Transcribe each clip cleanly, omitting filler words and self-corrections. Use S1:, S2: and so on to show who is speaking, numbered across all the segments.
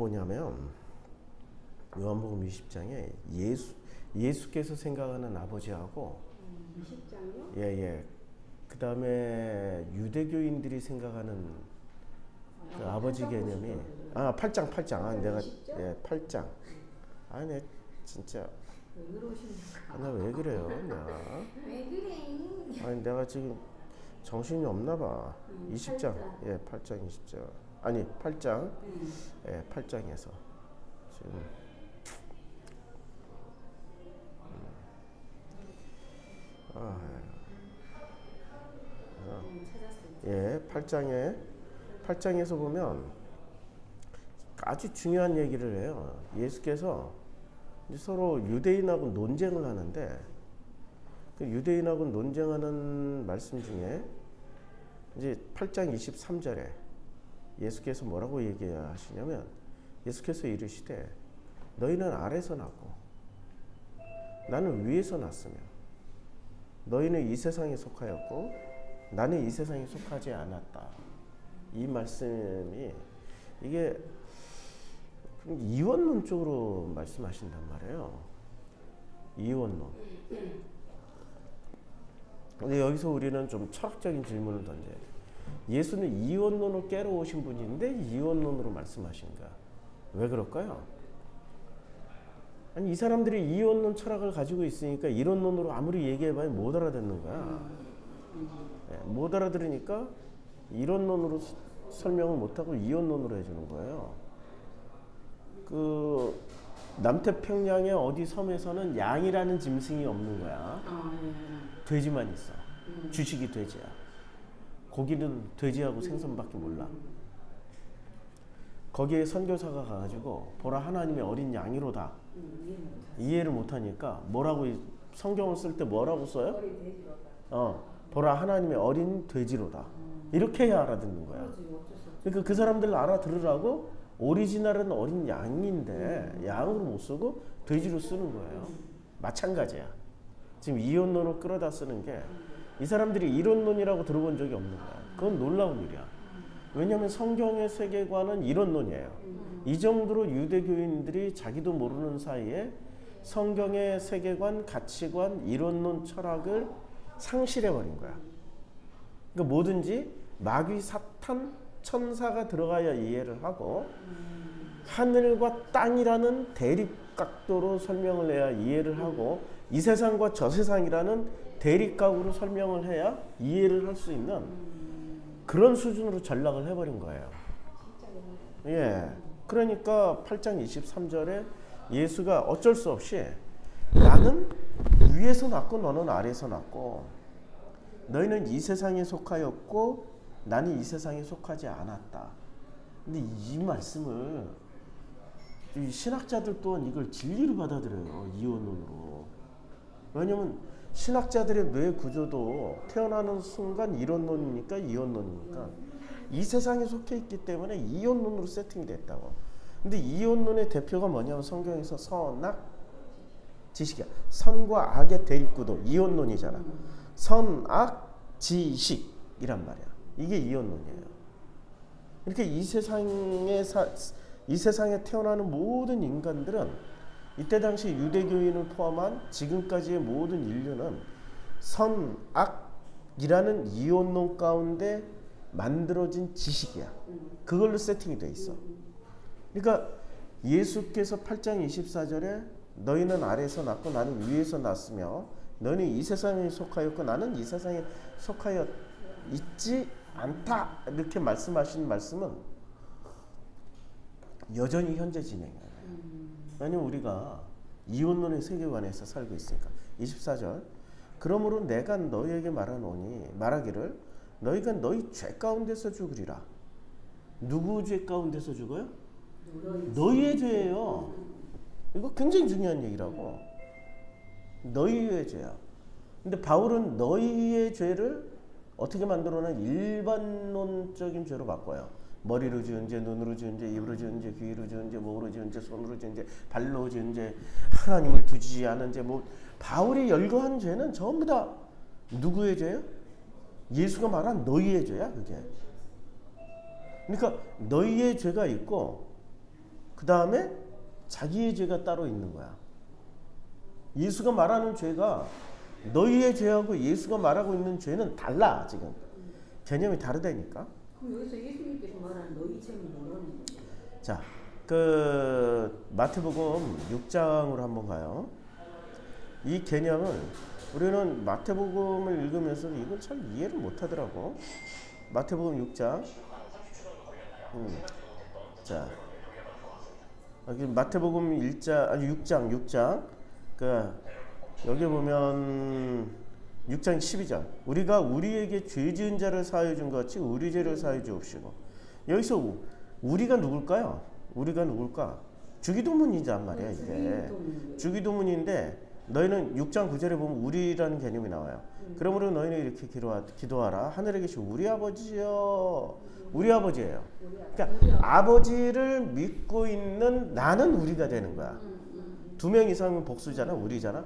S1: 뭐냐면 요한복음 20장에 예수께서 생각하는 아버지하고
S2: 20장요?
S1: 예. 그 다음에 유대교인들이 생각하는 그 아버지 개념이 8장. 내가 8장. 내 진짜
S2: 왜 그러십니까?
S1: 나 왜 그래요?
S2: 왜 그래?
S1: 내가 지금 정신이 없나 봐. 20장. 8장 20장. 8장. 8장에서 지금 찾았어요. 8장에서 보면 아주 중요한 얘기를 해요. 예수께서 서로 유대인하고 논쟁을 하는데 그 유대인하고 논쟁하는 말씀 중에 이제 8장 23절에 예수께서 뭐라고 얘기하시냐면 예수께서 이르시되 너희는 아래서 났고 나는 위에서 났으며 너희는 이 세상에 속하였고 나는 이 세상에 속하지 않았다. 이 말씀이 이게 이원론 쪽으로 말씀하신단 말이에요. 이원론. 근데 여기서 우리는 좀 철학적인 질문을 던져야 돼요. 예수는 이원론을 깨러 오신 분인데 이원론으로 말씀하신가? 왜 그럴까요? 이 사람들이 이원론 철학을 가지고 있으니까 이론론으로 아무리 얘기해봐야 못 알아듣는 거야. 못 알아들으니까 이론론으로 설명을 못하고 이원론으로 해주는 거예요. 그 남태평양의 어디 섬에서는 양이라는 짐승이 없는 거야. 돼지만 있어. 주식이 돼지야. 고기는 돼지하고 생선밖에 몰라. 거기에 선교사가 가가지고 보라 하나님의 어린 양이로다. 이해를 못하니까 뭐라고 성경을 쓸 때 뭐라고 써요? 보라 하나님의 어린 돼지로다. 이렇게 해야 알아듣는 거야. 그러니까 그 사람들 알아들으라고 오리지널은 어린 양인데 양으로 못 쓰고 돼지로 쓰는 거예요. 마찬가지야. 지금 이론론을 끌어다 쓰는 게 이 사람들이 이론론이라고 들어본 적이 없는 거야. 그건 놀라운 일이야. 왜냐하면 성경의 세계관은 이론론이에요. 이 정도로 유대교인들이 자기도 모르는 사이에 성경의 세계관, 가치관, 이론론, 철학을 상실해버린 거야. 그러니까 뭐든지 마귀, 사탄, 천사가 들어가야 이해를 하고 하늘과 땅이라는 대립각도로 설명을 해야 이해를 하고 이 세상과 저 세상이라는 대립각으로 설명을 해야 이해를 할 수 있는 그런 수준으로 전락을 해버린 거예요. 그러니까 8장 23절에 예수가 어쩔 수 없이 나는 위에서 났고 너는 아래에서 났고 너희는 이 세상에 속하였고 나는 이 세상에 속하지 않았다. 근데 이 말씀을 신학자들 또한 이걸 진리로 받아들여요. 이원론으로. 왜냐면 신학자들의 뇌 구조도 태어나는 순간 이론론이니까 이원론이니까 이 세상에 속해 있기 때문에 이원론으로 세팅됐다고. 근데 이원론의 대표가 뭐냐면 성경에서 선악 지식이야. 선과 악의 대립구도 이원론이잖아. 선악 지식이란 말이야. 이게 이원론이에요. 이렇게 이 세상에 태어나는 모든 인간들은 이때 당시 유대교인을 포함한 지금까지의 모든 인류는 선악이라는 이원론 가운데 만들어진 지식이야. 그걸로 세팅이 돼 있어. 그러니까 예수께서 8장 24절에 너희는 아래에서 났고 나는 위에서 났으며 너희는 이 세상에 속하였고 나는 이 세상에 속하여 있지 않다. 이렇게 말씀하신 말씀은 여전히 현재 진행이에요. 왜냐면 우리가 이원론의 세계관에서 살고 있으니까. 24절 그러므로 내가 너희에게 말하기를 너희가 너희 죄 가운데서 죽으리라. 누구 죄 가운데서 죽어요? 너희의 죄예요. 이거 굉장히 중요한 얘기라고. 너희의 죄야. 근데 바울은 너희의 죄를 어떻게 만들어놔? 일반론적인 죄로 바꿔요. 머리로 지은 죄, 눈으로 지은 죄, 입으로 지은 죄, 귀로 지은 죄, 목으로 지은 죄, 손으로 지은 죄, 발로 지은 죄, 하나님을 두지 않은 죄. 바울이 열거한 죄는 전부 다 누구의 죄예요? 예수가 말한 너희의 죄야, 그게. 그러니까 너희의 죄가 있고 그 다음에 자기의 죄가 따로 있는 거야. 예수가 말하는 죄가 너희의 죄하고 예수가 말하고 있는 죄는 달라. 지금 개념이 다르다니까.
S2: 그럼 여기서 예수님께서 말하는 너희 죄는 뭐라는 거죠?
S1: 자, 그 마태복음 6장으로 한번 가요. 이 개념을 우리는 마태복음을 읽으면서 이걸 잘 이해를 못하더라고. 마태복음 6장. 자, 여기 마태복음 6장. 그 여기 보면 6장 12절. 우리가 우리에게 죄 지은 자를 사하여 준 것 같이 우리 죄를 사하여 주옵시고. 여기서 우리가 누굴까요? 우리가 누굴까? 주기도문이란 말이야, 이게. 주기도문인데 너희는 6장 9절에 보면 우리라는 개념이 나와요. 그러므로 너희는 이렇게 기도하라. 하늘에 계신 우리 아버지여. 우리 아버지예요. 그러니까 아버지를 믿고 있는 나는 우리가 되는 거야. 2명 이상은 복수잖아. 우리잖아.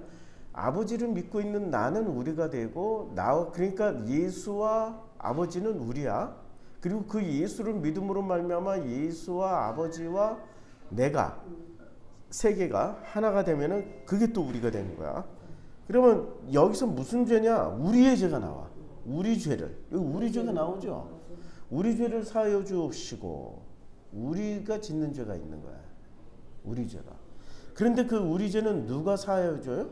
S1: 아버지를 믿고 있는 나는 우리가 되고 그러니까 예수와 아버지는 우리야. 그리고 그 예수를 믿음으로 말미암아 예수와 아버지와 내가 세 개가 하나가 되면은 그게 또 우리가 되는 거야. 그러면 여기서 무슨 죄냐? 우리의 죄가 나와. 우리 죄를. 여기 우리 죄가 나오죠. 우리 죄를 사하여 주옵시고. 우리가 짓는 죄가 있는 거야. 우리 죄가. 그런데 그 우리 죄는 누가 사하여 줘요?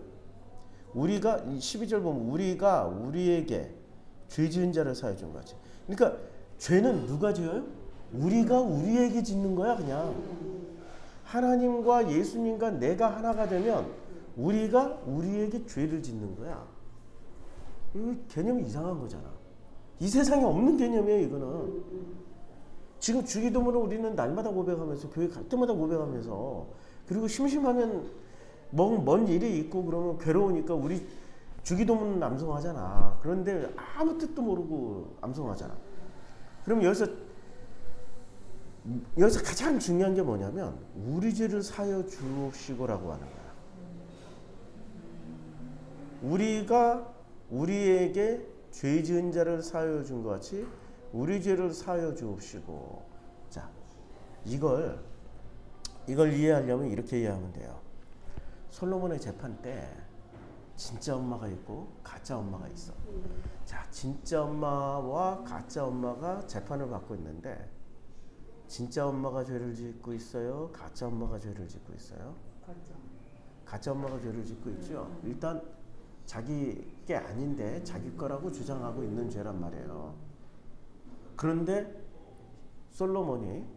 S1: 우리가 12절 보면 우리가 우리에게 죄 지은 자를 사하여 준 거지. 그러니까 죄는 누가 지어요? 우리가 우리에게 짓는 거야, 그냥. 하나님과 예수님과 내가 하나가 되면 우리가 우리에게 죄를 짓는 거야. 이 개념이 이상한 거잖아. 이 세상에 없는 개념이에요, 이거는. 지금 주기도문을 우리는 날마다 고백하면서 교회 갈 때마다 고백하면서 그리고 심심하면 먼 일이 있고 그러면 괴로우니까 우리 주기도문 암송하잖아. 그런데 아무 뜻도 모르고 암송하잖아. 그럼 여기서 가장 중요한 게 뭐냐면 우리 죄를 사여 주옵시고라고 하는 거야. 우리가 우리에게 죄 지은 자를 사여 준 것 같이 우리 죄를 사여 주옵시고. 자, 이걸 이해하려면 이렇게 이해하면 돼요. 솔로몬의 재판 때 진짜 엄마가 있고 가짜 엄마가 있어. 자, 진짜 엄마와 가짜 엄마가 재판을 받고 있는데 진짜 엄마가 죄를 짓고 있어요? 가짜 엄마가 죄를 짓고 있어요? 가짜 엄마가 죄를 짓고 있죠. 일단 자기 게 아닌데 자기 거라고 주장하고 있는 죄란 말이에요. 그런데 솔로몬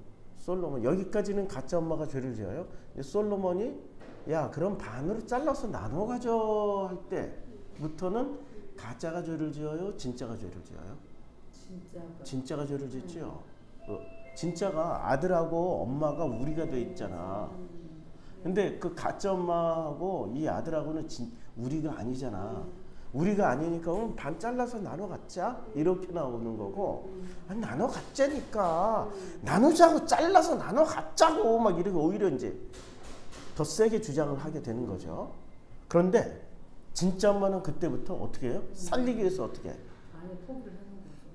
S1: 여기까지는 가짜 엄마가 죄를 지어요. 솔로몬이 야 그럼 반으로 잘라서 나눠 가져 할 때부터는 가짜가 죄를 지어요? 진짜가 죄를 지어요? 진짜가 죄를 짓죠. 진짜가 아들하고 엄마가 우리가 돼 있잖아. 근데 그 가짜 엄마하고 이 아들하고는 우리가 아니잖아. 우리가 아니니까 반 잘라서 나눠 갖자 이렇게 나오는 거고, 아니, 나눠 갖자니까 나누자고 잘라서 나눠 갖자고 막 이렇게 오히려 이제 더 세게 주장을 하게 되는 거죠. 그런데 진짜 엄마는 그때부터 어떻게 해요? 살리기 위해서 어떻게 해?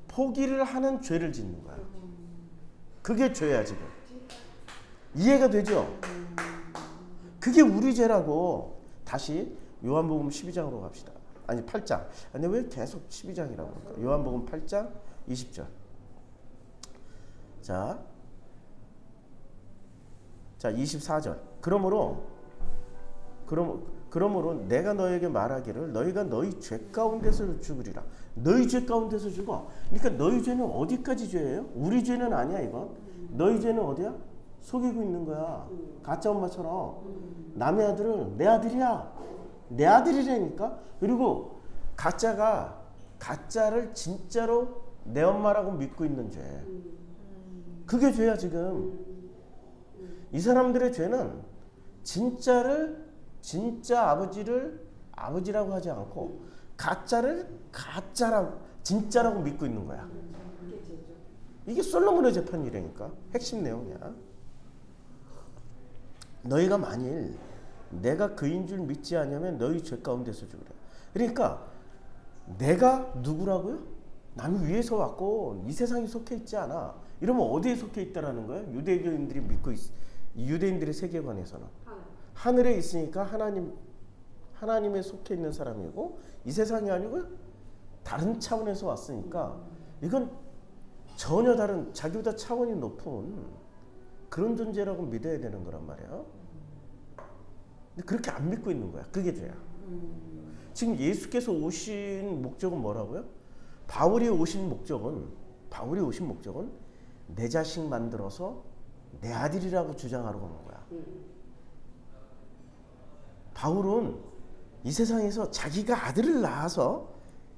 S1: 포기를 하는 죄를 짓는 거야. 그게 죄야 지금. 이해가 되죠? 그게 우리 죄라고. 다시 요한복음 12장으로 갑시다. 아니 8장. 아니 왜 계속 12장이라고 할까? 요한복음 8장 20절. 자 24절. 그러므로 내가 너에게 말하기를 너희가 너희 죄 가운데서 죽으리라. 너희 죄 가운데서 죽어. 그러니까 너희 죄는 어디까지 죄예요? 우리 죄는 아니야 이건. 너희 죄는 어디야? 속이고 있는 거야. 가짜 엄마처럼. 남의 아들은 내 아들이야. 내 아들이라니까. 그리고 가짜를 진짜로 내 엄마라고 믿고 있는 죄. 그게 죄야 지금. 이 사람들의 죄는 진짜 아버지를 아버지라고 하지 않고 가짜를 진짜라고 믿고 있는 거야. 이게 솔로몬의 재판이라니까. 핵심 내용이야. 너희가 만일 내가 그인 줄 믿지 않으면 너희 죄 가운데서 죽으라. 그러니까 내가 누구라고요? 나는 위에서 왔고 이 세상에 속해 있지 않아. 이러면 어디에 속해 있다라는 거예요? 유대교인들이 믿고 유대인들의 세계관에서는 하늘에 있으니까 하나님에 속해 있는 사람이고 이 세상이 아니고 다른 차원에서 왔으니까 이건 전혀 다른 자기보다 차원이 높은 그런 존재라고 믿어야 되는 거란 말이야. 근데 그렇게 안 믿고 있는 거야. 그게 죄야. 지금 예수께서 오신 목적은 뭐라고요? 바울이 오신 목적은 내 자식 만들어서 내 아들이라고 주장하려고 하는 거야. 바울은 이 세상에서 자기가 아들을 낳아서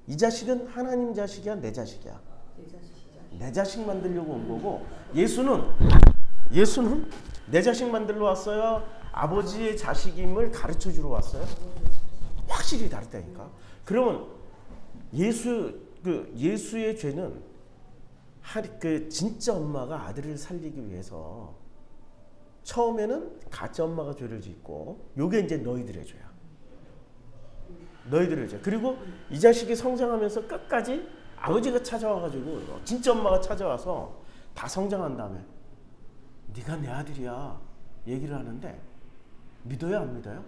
S1: 이 자식은 하나님 자식이야, 내 자식이야. 내 자식 만들려고 온 거고, 예수는 내 자식 만들러 왔어요? 아버지의 자식임을 가르쳐 주러 왔어요? 확실히 다르다니까. 그러면 예수의 죄는 진짜 엄마가 아들을 살리기 위해서 처음에는 가짜 엄마가 죄를 짓고, 요게 이제 너희들의 죄야. 너희들의 죄. 그리고 이 자식이 성장하면서 끝까지 아버지가 찾아와가지고 진짜 엄마가 찾아와서 다 성장한 다음에 네가 내 아들이야 얘기를 하는데 믿어요, 안 믿어요?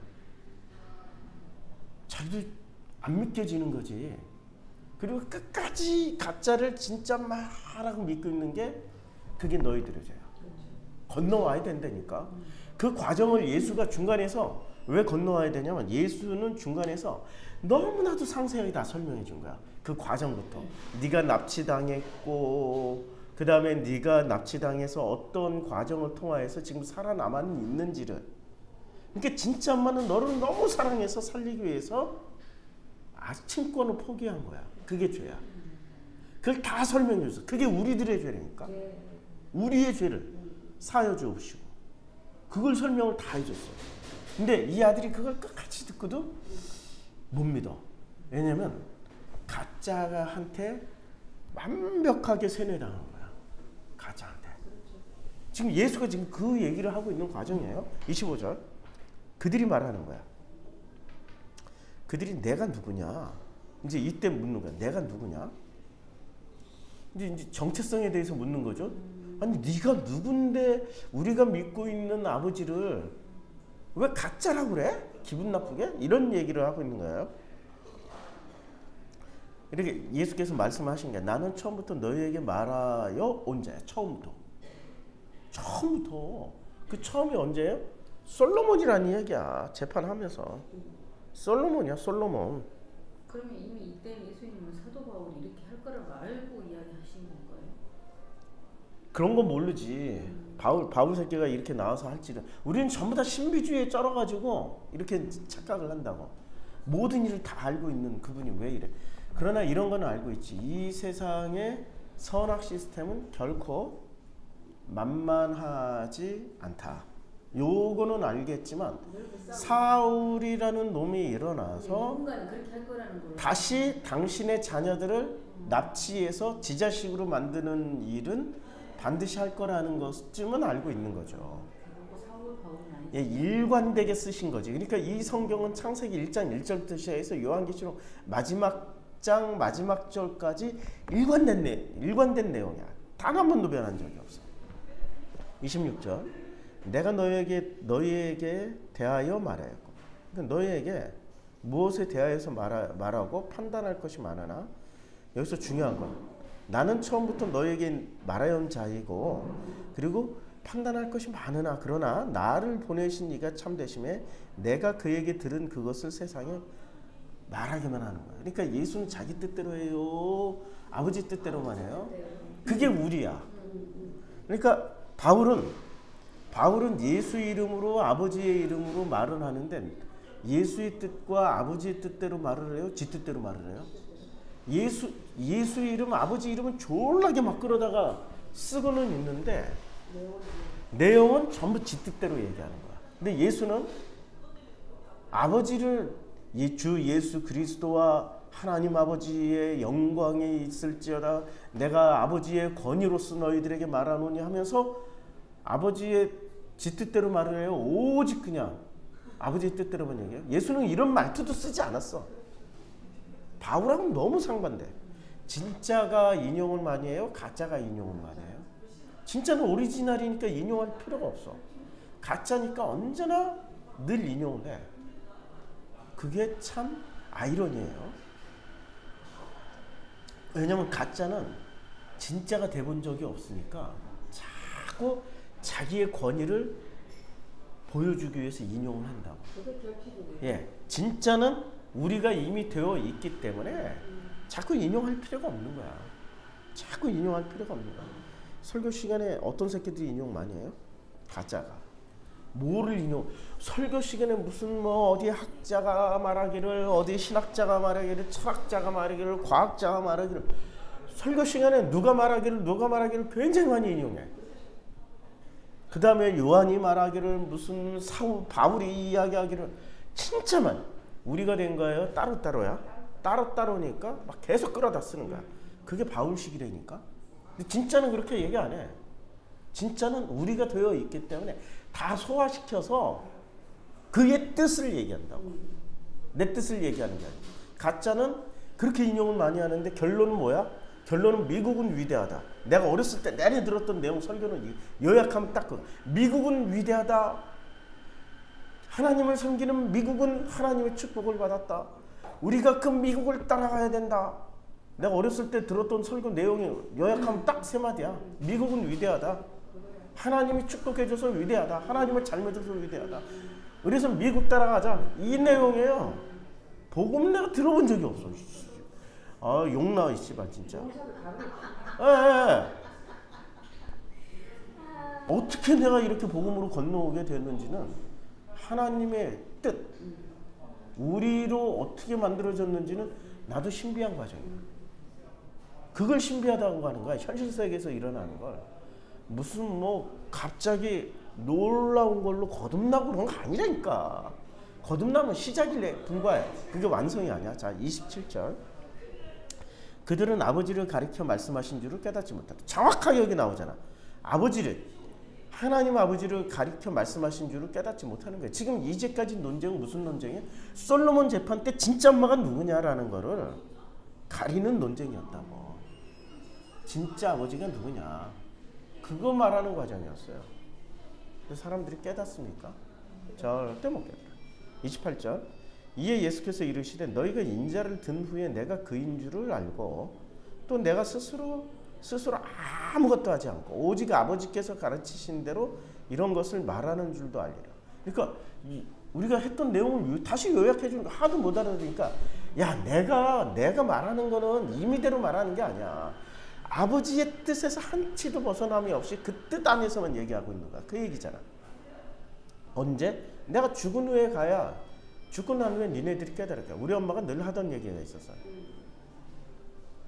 S1: 자기도 안 믿겨지는 거지. 그리고 끝까지 가짜를 진짜 엄마라고 믿고 있는 게 그게 너희들의 죄야. 건너와야 된다니까. 그 과정을 예수가 중간에서 왜 건너와야 되냐면, 예수는 중간에서 너무나도 상세하게 다 설명해 준 거야. 그 과정부터. 네가 납치당했고, 그 다음에 네가 납치당해서 어떤 과정을 통하여서 지금 살아남아 있는지를. 그러니까 진짜 엄마는 너를 너무 사랑해서 살리기 위해서 친권을 포기한 거야. 그게 죄야. 그걸 다 설명해 줬어. 그게 우리들의 죄라니까. 우리의 죄를 사여 주옵시고. 그걸 설명을 다 해줬어. 근데 이 아들이 그걸 끝까지 듣고도 못 믿어. 왜냐면 가짜한테 완벽하게 세뇌당한 거야. 가짜한테. 지금 예수가 지금 그 얘기를 하고 있는 과정이에요. 25절. 그들이 말하는 거야. 그들이 내가 누구냐? 이제 이때 묻는 거야. 내가 누구냐? 이제 정체성에 대해서 묻는 거죠. 아니 네가 누군데 우리가 믿고 있는 아버지를 왜 가짜라고 그래? 기분 나쁘게? 이런 얘기를 하고 있는 거예요. 이렇게 예수께서 말씀하신 게, 나는 처음부터 너희에게 말하여 온 자야. 처음부터. 그 처음이 언제예요? 솔로몬이라는 이야기야. 재판하면서. 솔로몬이야, 솔로몬.
S2: 그러면 이미 이때 예수님은 사도 바울이 이렇게 할 거라고 알고 이야기하신 건가요?
S1: 그런 건 모르지. 바울 새끼가 이렇게 나와서 할지는. 우리는 전부 다 신비주의에 쩔어가지고 이렇게 착각을 한다고. 모든 일을 다 알고 있는 그분이 왜 이래. 그러나 이런 건 알고 있지. 이 세상의 선악 시스템은 결코 만만하지 않다. 요거는 알겠지만 사울이라는 놈이 일어나서 다시 당신의 자녀들을 납치해서 지 자식으로 만드는 일은 반드시 할 거라는 것쯤은 알고 있는 거죠. 예, 일관되게 쓰신 거지. 그러니까 이 성경은 창세기 1장 1절부터 시작해서 요한계시록 마지막 장 마지막 절까지 일관된 내용이야. 단 한 번도 변한 적이 없어. 26절. 내가 너희에게 대하여 말하였고. 그러니까 너희에게 무엇에 대하여서 말하고 판단할 것이 많으나, 여기서 중요한 건 나는 처음부터 너희에게 말하여온 자이고, 그리고 판단할 것이 많으나 그러나 나를 보내신 이가 참되심에 내가 그에게 들은 그것을 세상에 말하기만 하는 거예요. 그러니까 예수는 자기 뜻대로 해요? 아버지 뜻대로만 해요? 그게 우리야. 그러니까 바울은 예수 이름으로 아버지의 이름으로 말을 하는데, 예수의 뜻과 아버지의 뜻대로 말을 해요? 지 뜻대로 말을 해요? 예수 이름, 아버지 이름은 졸라게 막 끌어다가 쓰고는 있는데 내용은 전부 지 뜻대로 얘기하는 거야. 근데 예수는 아버지를, 주 예수 그리스도와 하나님 아버지의 영광이 있을지어다 내가 아버지의 권위로서 너희들에게 말하노니 하면서 아버지의 지 뜻대로 말을 해요? 오직 그냥 아버지의 뜻대로만 얘기해요? 예수는 이런 말투도 쓰지 않았어. 바울하고는 너무 상반돼. 진짜가 인용을 많이 해요? 가짜가 인용을 많이 해요? 진짜는 오리지널이니까 인용할 필요가 없어. 가짜니까 언제나 늘 인용을 해. 그게 참 아이러니예요. 왜냐면 가짜는 진짜가 돼본 적이 없으니까 자꾸 자기의 권위를 보여주기 위해서 인용을 한다고. 예, 진짜는 우리가 이미 되어 있기 때문에 자꾸 인용할 필요가 없는 거야. 자꾸 인용할 필요가 없는 거야. 설교 시간에 어떤 새끼들이 인용 많이 해요? 가짜가. 뭐를 인용? 설교 시간에 무슨 뭐 어디 학자가 말하기를, 어디 신학자가 말하기를, 철학자가 말하기를, 과학자가 말하기를, 설교 시간에 누가 말하기를 굉장히 많이 인용해. 그 다음에 요한이 말하기를, 무슨 바울이 이야기하기를 진짜 많이. 우리가 된 거예요? 따로따로야? 따로따로니까 막 계속 끌어다 쓰는 거야. 그게 바울식이라니까. 근데 진짜는 그렇게 얘기 안 해. 진짜는 우리가 되어 있기 때문에 다 소화시켜서 그의 뜻을 얘기한다고. 내 뜻을 얘기하는 게 아니야. 가짜는 그렇게 인용을 많이 하는데 결론은 뭐야? 결론은 미국은 위대하다. 내가 어렸을 때 내내 들었던 내용 설교는 요약하면 딱 그 미국은 위대하다. 하나님을 섬기는 미국은 하나님의 축복을 받았다. 우리가 그 미국을 따라가야 된다. 내가 어렸을 때 들었던 설교 내용이 요약하면 딱 세 마디야. 미국은 위대하다. 하나님이 축복해줘서 위대하다. 하나님을 잘 맺어서 위대하다. 그래서 미국 따라가자. 이 내용이에요. 복음 내가 들어본 적이 없어. 아, 욕 나와 이 씨발 진짜. 예. 어떻게 내가 이렇게 복음으로 건너오게 됐는지는 하나님의 뜻, 우리로 어떻게 만들어졌는지는 나도 신비한 과정이야. 그걸 신비하다고 하는 거야. 현실 세계에서 일어나는 걸. 무슨 뭐 갑자기 놀라운 걸로 거듭나고 그런 거 아니라니까. 거듭나면 시작일에 불과해. 그게 완성이 아니야. 자, 27절. 그들은 아버지를 가리켜 말씀하신 줄을 깨닫지 못하다. 정확하게 여기 나오잖아. 하나님 아버지를 가리켜 말씀하신 줄을 깨닫지 못하는 거예요. 지금 이제까지 논쟁은 무슨 논쟁이에요? 솔로몬 재판 때 진짜 엄마가 누구냐라는 거를 가리는 논쟁이었다고. 진짜 아버지가 누구냐. 그거 말하는 과정이었어요. 근데 사람들이 깨닫습니까? 절대 못 깨달아. 28절. 이에 예수께서 이르시되 너희가 인자를 든 후에 내가 그인 줄을 알고 또 내가 스스로 아무것도 하지 않고 오직 아버지께서 가르치신 대로 이런 것을 말하는 줄도 알리라. 그러니까 우리가 했던 내용을 다시 요약해 주는 거 하도 못 알아들으니까 야 내가 말하는 거는 임의대로 말하는 게 아니야. 아버지의 뜻에서 한치도 벗어남이 없이 그 뜻 안에서만 얘기하고 있는 거야. 그 얘기잖아. 언제? 내가 죽은 후에 가야 죽고 난 후에 니네들이 깨달을 거야. 우리 엄마가 늘 하던 얘기가 있었어요.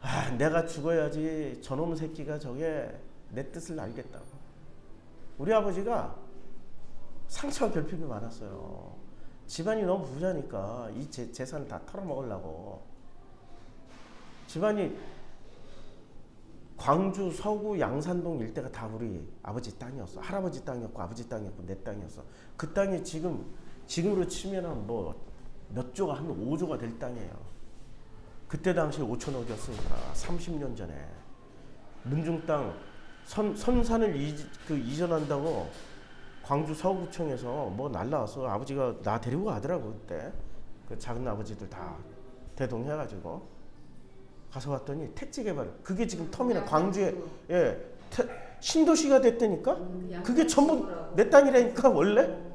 S1: 아, 내가 죽어야지 저놈 새끼가 저게 내 뜻을 알겠다고. 우리 아버지가 상처와 결핍이 많았어요. 집안이 너무 부자니까 이 재산을 다 털어먹으려고. 집안이 광주, 서구, 양산동 일대가 다 우리 아버지 땅이었어. 할아버지 땅이었고 아버지 땅이었고 내 땅이었어. 그 땅이 지금으로 치면은 뭐 몇 조가 한 5조가 될 땅이에요. 그때 당시에 5천억이었으니까 30년 전에 문중 땅 선산을 이전한다고 광주 서구청에서 뭐 날라와서 아버지가 나 데리고 가더라고. 그때 그 작은 아버지들 다 대동해가지고 가서 봤더니 택지 개발. 그게 지금 터미널 광주에 신도시가 됐다니까. 그게 전부 내 땅이라니까 원래.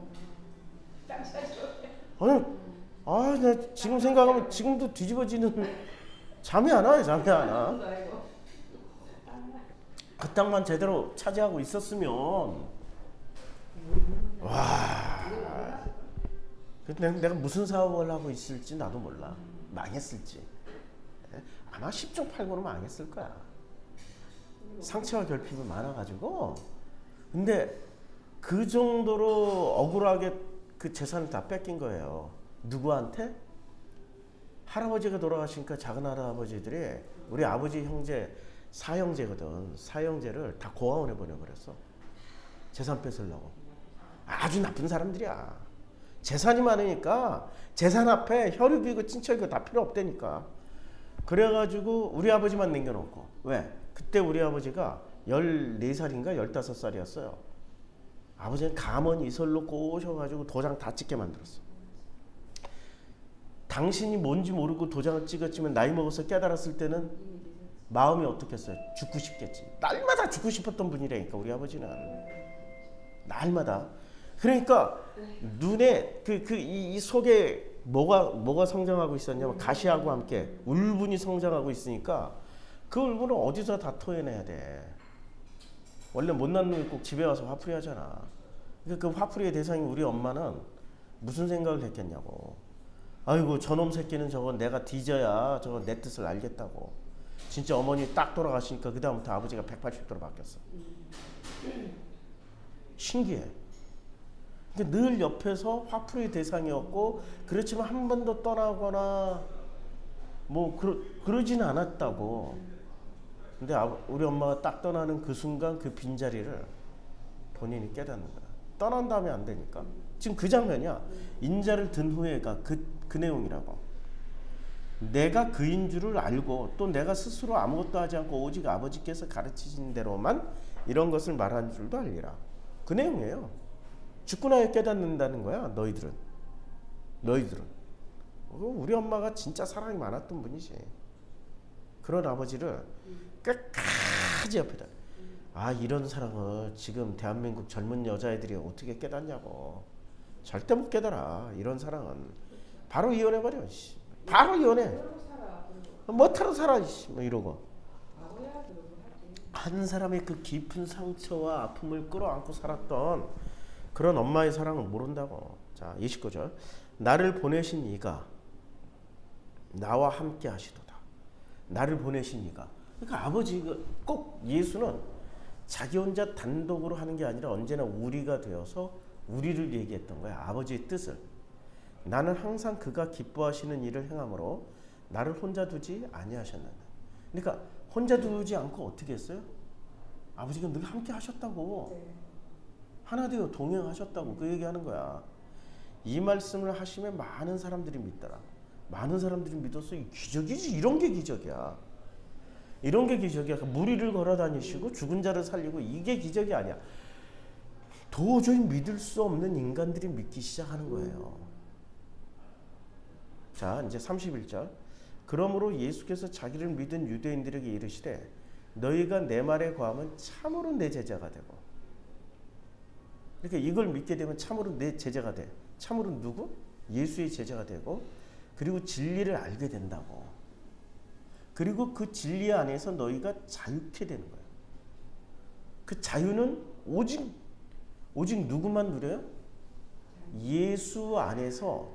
S1: 아니, 나 지금 생각하면 지금도 뒤집어지는. 잠이 안 와요. 잠이 안 와. 그 땅만 제대로 차지하고 있었으면 와. 내가 무슨 사업을 하고 있을지 나도 몰라. 망했을지. 아마 10중 8구는 망했을 거야. 상처와 결핍이 많아가지고. 근데 그 정도로 억울하게 그 재산을 다 뺏긴 거예요. 누구한테? 할아버지가 돌아가시니까 작은 할아버지들이 우리 아버지 형제 사형제거든. 사형제를 다 고아원에 보내버렸어. 재산 뺏으려고. 아주 나쁜 사람들이야. 재산이 많으니까 재산 앞에 혈육이고 친척이고 다 필요 없다니까. 그래가지고 우리 아버지만 남겨놓고. 왜? 그때 우리 아버지가 14살인가 15살이었어요. 아버지는 감언 이설로 꼬셔가지고 도장 다 찍게 만들었어. 당신이 뭔지 모르고 도장을 찍었지만 나이 먹어서 깨달았을 때는 마음이 어떻겠어요? 죽고 싶겠지. 날마다 죽고 싶었던 분이라니까 우리 아버지는. 날마다. 그러니까 눈에 이 속에 뭐가 성장하고 있었냐면 가시하고 함께 울분이 성장하고 있으니까 그 울분을 어디서 다 토해내야 돼. 원래 못난 놈이 꼭 집에 와서 화풀이 하잖아. 그러니까 그 화풀이의 대상이 우리 엄마는 무슨 생각을 했겠냐고. 아이고 저놈 새끼는 저거 내가 뒤져야 저거 내 뜻을 알겠다고. 진짜 어머니 딱 돌아가시니까 그 다음부터 아버지가 180도로 바뀌었어. 신기해. 그러니까 늘 옆에서 화풀이 대상이었고 그렇지만 한 번도 떠나거나 뭐 그러지는 않았다고. 근데 우리 엄마가 딱 떠나는 그 순간 그 빈자리를 본인이 깨닫는 거야. 떠난 다음에 안 되니까. 지금 그 장면이야. 인자를 든 후에가 그 내용이라고. 내가 그인 줄을 알고 또 내가 스스로 아무것도 하지 않고 오직 아버지께서 가르치신 대로만 이런 것을 말한 줄도 알리라. 그 내용이에요. 죽고 나야 깨닫는다는 거야. 너희들은. 우리 엄마가 진짜 사랑이 많았던 분이지. 그런 아버지를 끝까지 옆에다. 아 이런 사랑을 지금 대한민국 젊은 여자애들이 어떻게 깨닫냐고. 절대 못 깨달아. 이런 사랑은 바로 이혼해버려. 바로 이혼해. 뭐하러 살아 뭐 이러고. 한 사람의 그 깊은 상처와 아픔을 끌어안고 살았던 그런 엄마의 사랑을 모른다고. 자 29절 나를 보내신 이가 나와 함께 하시도다. 나를 보내신 이가. 그러니까 아버지가 꼭 예수는 자기 혼자 단독으로 하는 게 아니라 언제나 우리가 되어서 우리를 얘기했던 거야. 아버지의 뜻을. 나는 항상 그가 기뻐하시는 일을 행함으로 나를 혼자 두지 아니하셨나니. 그러니까 혼자 두지 않고 어떻게 했어요? 아버지가 늘 함께 하셨다고. 하나 되어 동행하셨다고 그 얘기하는 거야. 이 말씀을 하시면 많은 사람들이 믿더라. 많은 사람들이 믿었어. 이 기적이지. 이런 게 기적이야. 이런 게 기적이야. 무리를 걸어 다니시고 죽은 자를 살리고 이게 기적이 아니야. 도저히 믿을 수 없는 인간들이 믿기 시작하는 거예요. 자 이제 31절 그러므로 예수께서 자기를 믿은 유대인들에게 이르시되 너희가 내 말에 거하면 참으로 내 제자가 되고. 그러니까 이걸 믿게 되면 참으로 내 제자가 돼. 참으로 누구? 예수의 제자가 되고 그리고 진리를 알게 된다고. 그리고 그 진리 안에서 너희가 자유케 되는 거예요. 그 자유는 오직 누구만 누려요? 예수 안에서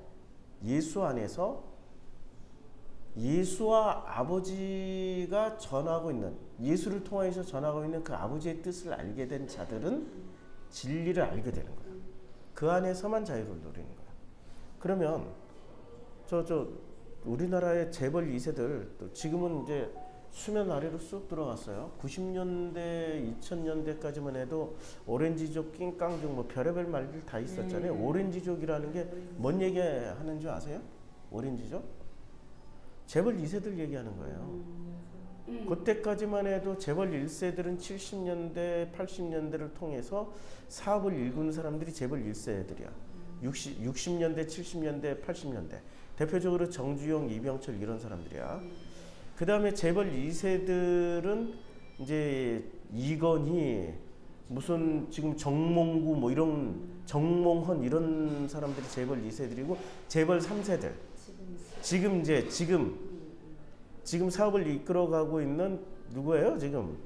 S1: 예수와 아버지가 전하고 있는 예수를 통해서 전하고 있는 그 아버지의 뜻을 알게 된 자들은 진리를 알게 되는 거예요. 그 안에서만 자유를 누리는 거예요. 그러면 우리나라의 재벌 2세들 또 지금은 이제 수면 아래로 쑥 들어갔어요. 90년대, 2000년대까지만 해도 오렌지족, 낑깡족 뭐 별의별 말들 다 있었잖아요. 오렌지족이라는 게 뭔 얘기하는 줄 아세요? 오렌지족? 재벌 2세들 얘기하는 거예요. 그때까지만 해도 재벌 1세들은 70년대, 80년대를 통해서 사업을 일구는 사람들이 재벌 1세들이야. 60년대, 70년대, 80년대. 대표적으로 정주영, 이병철 이런 사람들이야. 그 다음에 재벌 2세들은 이제 이건희, 무슨 지금 정몽구 뭐 이런 정몽헌 이런 사람들이 재벌 2세들이고 재벌 3세들. 지금 사업을 이끌어가고 있는 누구예요 지금?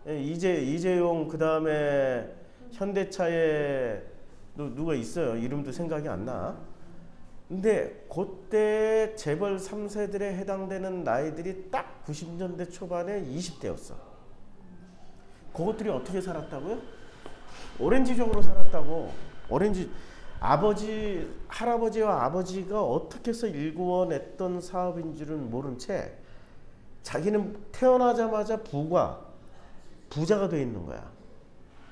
S1: 이재용 그 다음에 현대차에 누가 있어요. 이름도 생각이 안 나. 근데 그때 재벌 3세들에 해당되는 나이들이 딱 90년대 초반에 20대였어. 그것들이 어떻게 살았다고요? 오렌지족으로 살았다고. 할아버지와 아버지가 어떻게 해서 일구어냈던 사업인지는 모른 채 자기는 태어나자마자 부자가 돼 있는 거야.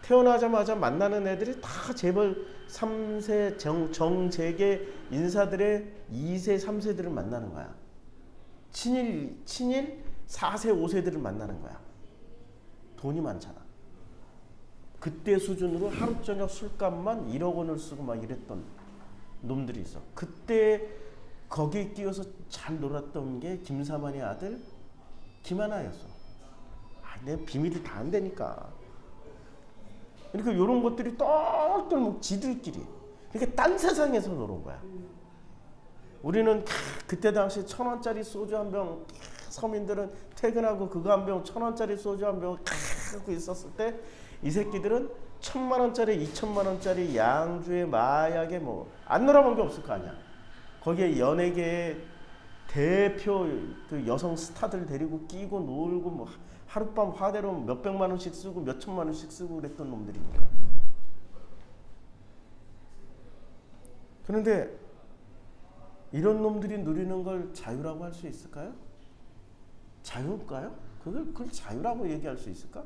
S1: 태어나자마자 만나는 애들이 다 재벌 3세 정재계 인사들의 2세 3세들을 만나는 거야. 친일 4세 5세들을 만나는 거야. 돈이 많잖아. 그때 수준으로 하루 저녁 술값만 1억 원을 쓰고 막 이랬던 놈들이 있어. 그때 거기에 끼어서 잘 놀았던 게 김사만의 아들 김하나였어. 내 비밀이 다 안 되니까. 그러니까 이런 것들이 똘똘 지들끼리. 그러니까 딴 세상에서 놀은 거야. 우리는 그때 당시 1,000원짜리 소주 한 병, 서민들은 퇴근하고 그거 한 병, 1,000원짜리 소주 한 병 갖고 있었을 때 이 새끼들은 1,000만 원짜리, 2,000만 원짜리 양주에 마약에 뭐 안 놀아본 게 없을 거 아니야. 거기에 연예계의 대표 그 여성 스타들 데리고 끼고 놀고 뭐 하룻밤 화대로 몇백만 원씩 쓰고 몇천만 원씩 쓰고 그랬던 놈들이니까. 그런데 이런 놈들이 누리는 걸 자유라고 할 수 있을까요? 자유일까요? 그걸 자유라고 얘기할 수 있을까?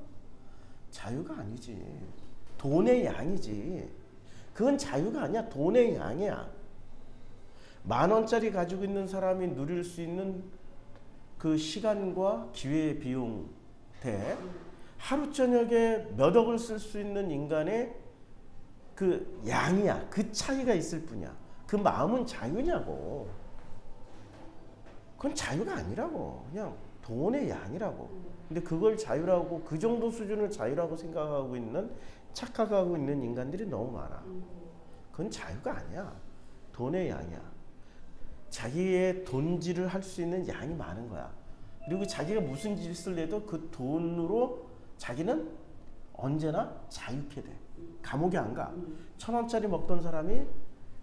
S1: 자유가 아니지. 돈의 양이지. 그건 자유가 아니야. 돈의 양이야. 10,000원짜리 가지고 있는 사람이 누릴 수 있는 그 시간과 기회의 비용 대 하루 저녁에 몇 억을 쓸 수 있는 인간의 그 양이야. 그 차이가 있을 뿐이야. 그 마음은 자유냐고. 그건 자유가 아니라고. 그냥 돈의 양이라고. 근데 그걸 자유라고, 그 정도 수준을 자유라고 생각하고 있는, 착각하고 있는 인간들이 너무 많아. 그건 자유가 아니야. 돈의 양이야. 자기의 돈질을 할 수 있는 양이 많은 거야. 그리고 자기가 무슨 짓을 해도 그 돈으로 자기는 언제나 자유케 돼. 감옥에 안 가. 1,000원짜리 먹던 사람이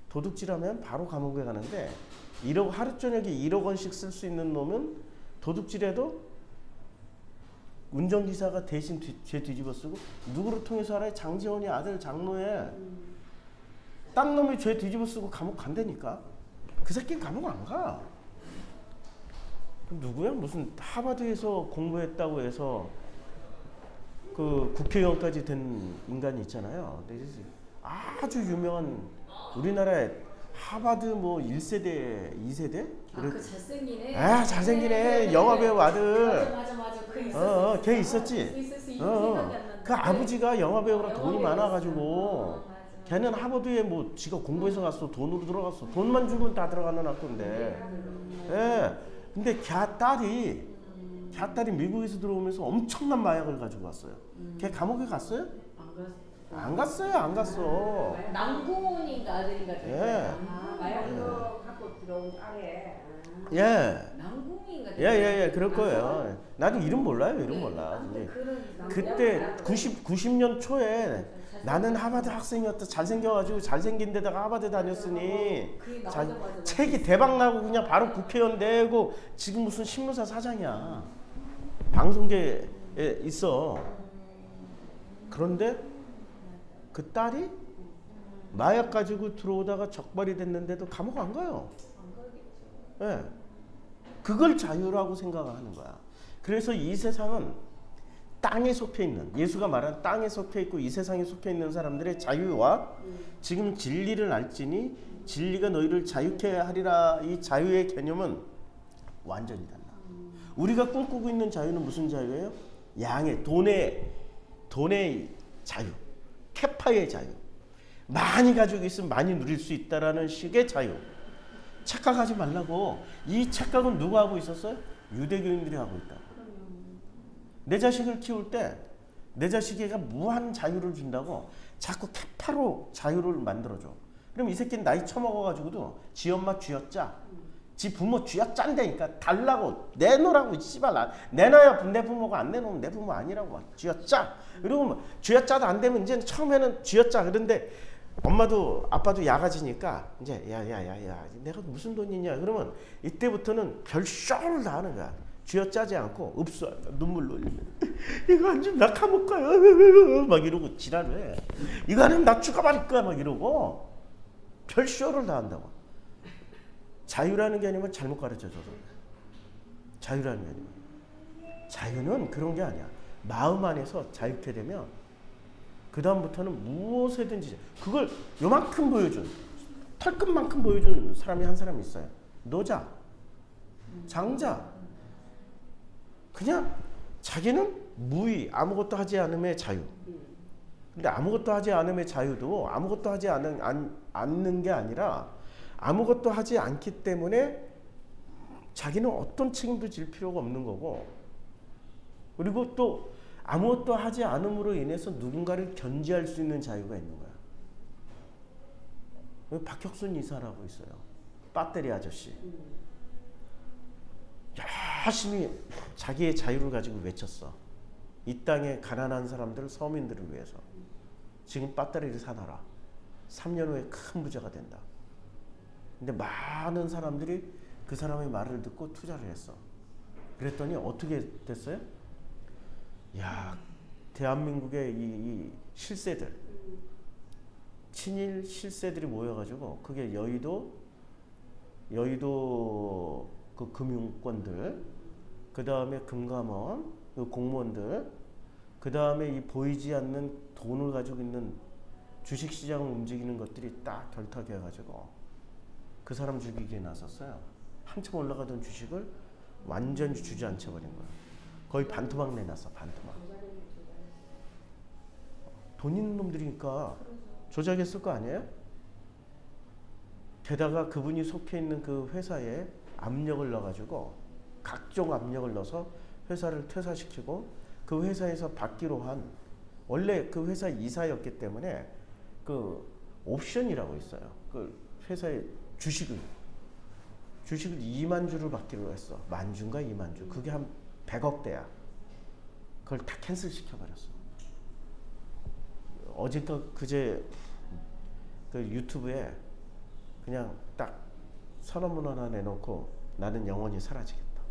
S1: 도둑질하면 바로 감옥에 가는데, 하루 저녁에 1억 원씩 쓸 수 있는 놈은 도둑질해도 운전기사가 대신 죄 뒤집어 쓰고, 누구를 통해서 알아요? 장지원이 아들 장로에 딴 놈이 죄 뒤집어 쓰고 감옥 간다니까. 그 새끼는 감옥 안 가. 누구야? 무슨 하버드에서 공부했다고 해서 그 국회의원까지 된 인간이 있잖아요. 아주 유명한 우리나라의 하버드 뭐 1세대, 2세대?
S2: 그 잘생기네.
S1: 잘생기네. 영화배우 아들.
S2: 맞아. 그 있었어.
S1: 걔 있었지.
S2: 있었어.
S1: 그 아버지가 영화배우라 돈이
S2: 영화배우
S1: 많아가지고 걔는 하버드에 뭐 지가 공부해서 갔어. 돈으로 들어갔어. 돈만 주면 다 들어가는 학교인데. 예. 근데 걔 딸이 미국에서 들어오면서 엄청난 마약을 가지고 왔어요. 걔 감옥에 갔어요? 안 갔어.
S2: 남궁훈인가 아들인가 됐어요.
S1: 예.
S3: 마약도 갖고 들어온 딸에.
S1: 예.
S2: 남궁인가.
S1: 예, 그럴 거예요. 나도 이름 몰라요. 이름 몰라. 그때 90년 초에 나는 하버드 학생이었다. 잘생겨가지고 잘생긴 데다가 하버드 다녔으니 책이 대박 나고 그냥 바로 국회의원 되고 지금 무슨 신문사 사장이야. 방송계에 있어. 그런데 그 딸이 마약 가지고 들어오다가 적발이 됐는데도 감옥 안 가요. 예. 그걸 자유라고 생각하는 거야. 그래서 이 세상은 땅에 속해 있는, 예수가 말한 땅에 속해 있고 이 세상에 속해 있는 사람들의 자유와 지금 진리를 알지니 진리가 너희를 자유케 하리라, 이 자유의 개념은 완전히 달라. 우리가 꿈꾸고 있는 자유는 무슨 자유예요? 양의, 돈의 자유, 캐파의 자유. 많이 가지고 있으면 많이 누릴 수 있다라는 식의 자유. 착각하지 말라고. 이 착각은 누가 하고 있었어요? 유대교인들이 하고 있다. 내 자식을 키울 때 내 자식에게 무한 자유를 준다고 자꾸 캐파로 자유를 만들어줘. 그럼 이 새끼는 나이 처먹어가지고도 지 엄마 쥐어짜, 지 부모 쥐어짠다니까. 달라고, 내놓으라고. 씨발, 내놔야 내 부모가, 안 내놓으면 내 부모 아니라고. 쥐어짜. 그리고 뭐 쥐어짜도 안 되면 이제 처음에는 쥐어짜. 그런데 엄마도 아빠도 야가지니까 이제 야 내가 무슨 돈이 있냐. 그러면 이때부터는 별 쇼를 다 하는 거야. 쥐어짜지 않고 읍수 눈물 흘리면 이거 안 주면 나 감옥 가요 막 이러고 지랄을 해. 이거 안 하면 나 죽어버릴 거야 막 이러고 별 쇼를 다 한다고. 자유라는 게 아니면 잘못 가르쳐줘서. 자유라는 게 아니면, 자유는 그런 게 아니야. 마음 안에서 자유케 되면 그 다음부터는 무엇이든지, 그걸 요만큼 보여준, 털끝만큼 보여준 사람이 한 사람 있어요. 노자, 장자. 그냥 자기는 무의, 아무것도 하지 않음의 자유. 근데 아무것도 하지 않음의 자유도 아무것도 하지 않는 게 아니라 아무것도 하지 않기 때문에 자기는 어떤 책임도 질 필요가 없는 거고, 그리고 또 아무것도 하지 않음으로 인해서 누군가를 견제할 수 있는 자유가 있는 거야. 여기 박혁순 이사라고 있어요. 배터리 아저씨. 열심히 자기의 자유를 가지고 외쳤어. 이 땅의 가난한 사람들, 서민들을 위해서. 지금 배터리를 사놔라. 3년 후에 큰 부자가 된다. 근데 많은 사람들이 그 사람의 말을 듣고 투자를 했어. 그랬더니 어떻게 됐어요? 야, 대한민국의 이 실세들, 친일 실세들이 모여가지고 그게 여의도 그 금융권들, 그 다음에 금감원, 그 공무원들, 그 다음에 이 보이지 않는 돈을 가지고 있는 주식시장을 움직이는 것들이 딱 결탁해가지고 그 사람 죽이기에 나섰어요. 한참 올라가던 주식을 완전히 주저앉혀버린 거야. 거의 반토막 내놨어. 반토막. 돈 있는 놈들이니까 조작했을 거 아니에요? 게다가 그분이 속해 있는 그 회사에 압력을 넣어가지고 각종 압력을 넣어서 회사를 퇴사시키고 그 회사에서 받기로 한, 원래 그 회사 이사였기 때문에 그 옵션이라고 있어요. 그 회사의 주식을 2만 주를 받기로 했어. 만 주인가 2만 주. 그게 한 100억대야. 그걸 다 캔슬 시켜버렸어. 어제가 그제 그 유튜브에 그냥 딱 선언문 하나 내놓고 나는 영원히 사라지겠다.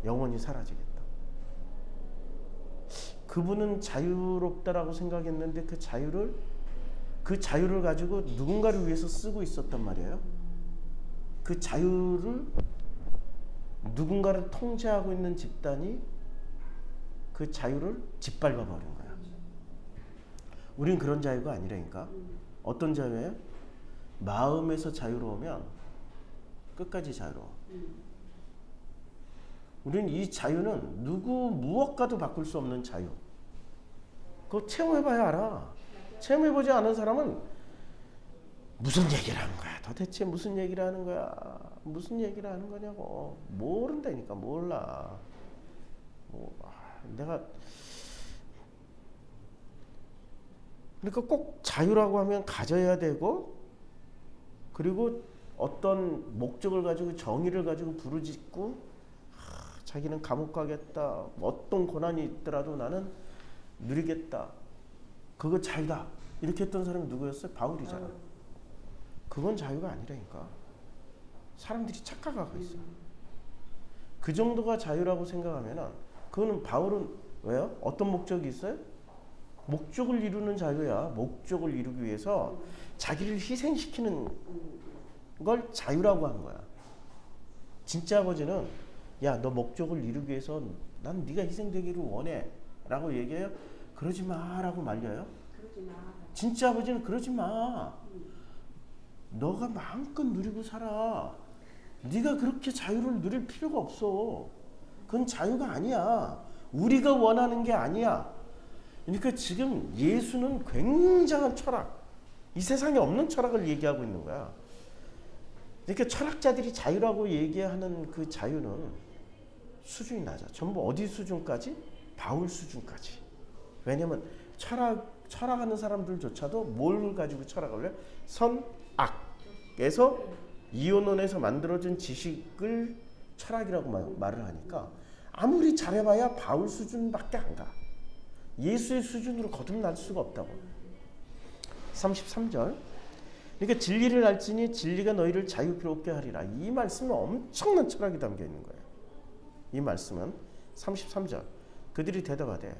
S1: 영원히 사라지겠다. 그분은 자유롭다라고 생각했는데 그 자유를 가지고 누군가를 위해서 쓰고 있었단 말이에요. 그 자유를 누군가를 통제하고 있는 집단이 그 자유를 짓밟아 버린 거야. 우린 그런 자유가 아니라니까. 어떤 자유예요? 마음에서 자유로우면 끝까지 자유로워. 우리는 이 자유는 누구 무엇과도 바꿀 수 없는 자유. 그거 체험해봐야 알아. 체험해보지 않은 사람은 무슨 얘기를 하는 거야? 도대체 무슨 얘기를 하는 거야? 무슨 얘기를 하는 거냐고. 모른다니까. 몰라. 내가 그러니까 꼭 자유라고 하면 가져야 되고, 그리고 어떤 목적을 가지고 정의를 가지고 부르짖고 자기는 감옥 가겠다, 어떤 고난이 있더라도 나는 누리겠다, 그거 자유다, 이렇게 했던 사람이 누구였어요? 바울이잖아. 그건 자유가 아니라니까. 사람들이 착각하고 있어. 그 정도가 자유라고 생각하면은 그거는, 바울은 왜요? 어떤 목적이 있어요? 목적을 이루는 자유야. 목적을 이루기 위해서 자기를 희생시키는 걸 자유라고 하는 거야. 진짜 아버지는 야, 너 목적을 이루기 위해서 난 네가 희생되기를 원해 라고 얘기해요? 그러지 마 라고 말려요?
S3: 그러지 마.
S1: 진짜 아버지는 그러지 마. 너가 마음껏 누리고 살아. 네가 그렇게 자유를 누릴 필요가 없어. 그건 자유가 아니야. 우리가 원하는 게 아니야. 그러니까 지금 예수는 굉장한 철학, 이 세상에 없는 철학을 얘기하고 있는 거야. 그러니까 철학자들이 자유라고 얘기하는 그 자유는 수준이 낮아. 전부 어디 수준까지? 바울 수준까지. 왜냐면 철학하는 사람들조차도 뭘 가지고 철학을 해? 선악에서 이원론에서 만들어진 지식을 철학이라고 말을 하니까 아무리 잘해봐야 바울 수준밖에 안 가. 예수의 수준으로 거듭날 수가 없다고. 33절. 그러니까 진리를 알지니 진리가 너희를 자유롭게 하리라. 이 말씀은 엄청난 철학이 담겨 있는 거예요. 이 말씀은 33절. 그들이 대답하되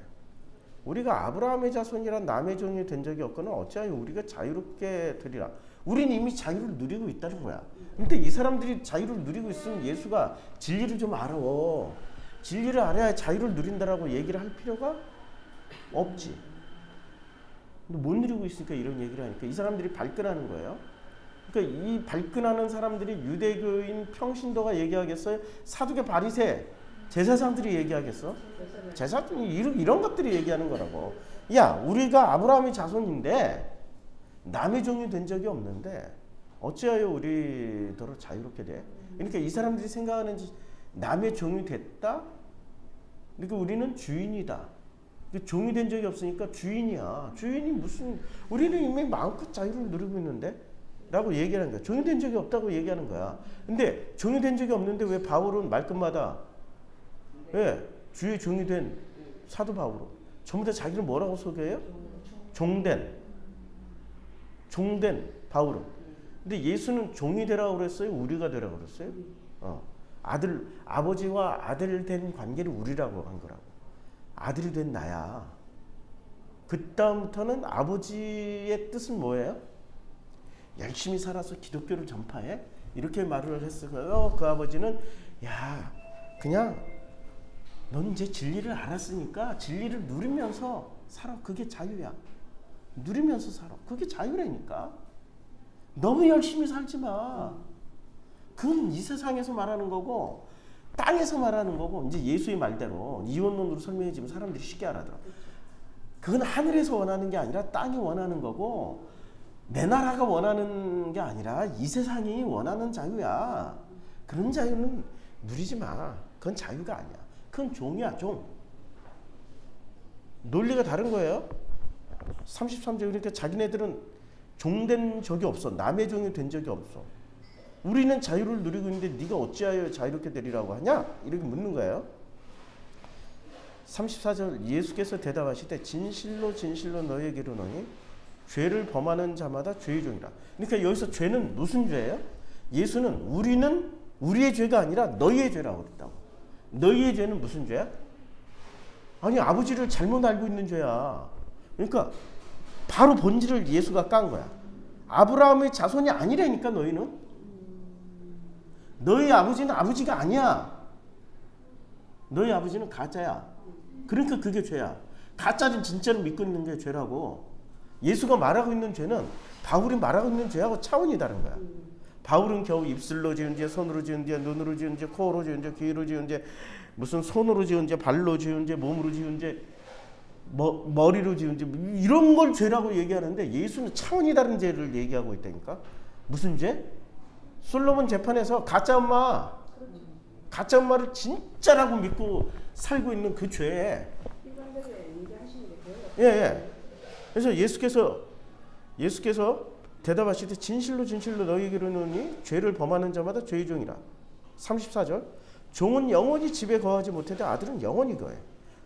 S1: 우리가 아브라함의 자손이라 남의 종이 된 적이 없거늘 어찌하여 우리가 자유롭게 되리라. 우린 이미 자유를 누리고 있다는 거야. 근데 이 사람들이 자유를 누리고 있으면 예수가 진리를 좀 알아. 진리를 알아야 자유를 누린다라고 얘기를 할 필요가 없지. 근데 못 누리고 있으니까 이런 얘기를 하니까 이 사람들이 발끈하는 거예요. 그러니까 이 발끈하는 사람들이 유대교인 평신도가 얘기하겠어요? 사두개 바리새 제사장들이 얘기하겠어? 제사장이 이런 것들이 얘기하는 거라고. 야, 우리가 아브라함의 자손인데 남의 종이 된 적이 없는데 어찌하여 우리더러 자유롭게 돼? 그러니까 이 사람들이 생각하는 남의 종이 됐다? 그러니까 우리는 주인이다. 종이 된 적이 없으니까 주인이야. 주인이 무슨, 우리는 이미 마음껏 자유를 누리고 있는데? 라고 얘기하는 거야. 종이 된 적이 없다고 얘기하는 거야. 근데 종이 된 적이 없는데 왜 바울은 말끝마다 왜 주의 종이 된 사도 바울은 전부 다 자기를 뭐라고 소개해요? 종된 바울은. 근데 예수는 종이 되라고 그랬어요? 우리가 되라고 그랬어요? 아버지와 아들 된 관계를 우리라고 한 거라고. 아들이 된 나야. 그 다음부터는 아버지의 뜻은 뭐예요? 열심히 살아서 기독교를 전파해? 이렇게 말을 했어요. 그 아버지는 야, 그냥 넌 이제 진리를 알았으니까 진리를 누리면서 살아. 그게 자유야. 누리면서 살아. 그게 자유라니까. 너무 열심히 살지 마. 그건 이 세상에서 말하는 거고 땅에서 말하는 거고, 이제 예수의 말대로 이원론으로 설명해주면 사람들이 쉽게 알아들어. 그건 하늘에서 원하는 게 아니라 땅이 원하는 거고, 내 나라가 원하는 게 아니라 이 세상이 원하는 자유야. 그런 자유는 누리지 마. 그건 자유가 아니야. 그건 종이야, 종. 논리가 다른 거예요. 33절. 그러니까 자기네들은 종된 적이 없어. 남의 종이 된 적이 없어. 우리는 자유를 누리고 있는데 네가 어찌하여 자유롭게 되리라고 하냐? 이렇게 묻는 거예요. 34절. 예수께서 대답하시되 진실로 진실로 너희에게 이르노니 죄를 범하는 자마다 죄의 종이라. 그러니까 여기서 죄는 무슨 죄예요? 예수는 우리는 우리의 죄가 아니라 너희의 죄라고 그랬다고. 너희의 죄는 무슨 죄야? 아니, 아버지를 잘못 알고 있는 죄야. 그러니까 바로 본질을 예수가 깐 거야. 아브라함의 자손이 아니라니까. 너희는 너희 아버지는 아버지가 아니야. 너희 아버지는 가짜야. 그러니까 그게 죄야. 가짜를 진짜로 믿고 있는 게 죄라고. 예수가 말하고 있는 죄는 바울이 말하고 있는 죄하고 차원이 다른 거야. 바울은 겨우 입술로 지은 죄, 손으로 지은 죄, 눈으로 지은 죄, 코로 지은 죄, 귀로 지은 죄, 무슨 손으로 지은 죄, 발로 지은 죄, 몸으로 지은 죄, 머리로 지은 죄, 이런 걸 죄라고 얘기하는데 예수는 차원이 다른 죄를 얘기하고 있다니까. 무슨 죄? 솔로몬 재판에서 가짜 엄마를 진짜라고 믿고 살고 있는 그 죄. 예. 그래서 예수께서 대답하시되 진실로 진실로 너희에게 이르노니 죄를 범하는 자마다 죄의 종이라. 34절. 종은 영원히 집에 거하지 못해도 아들은 영원히 거해.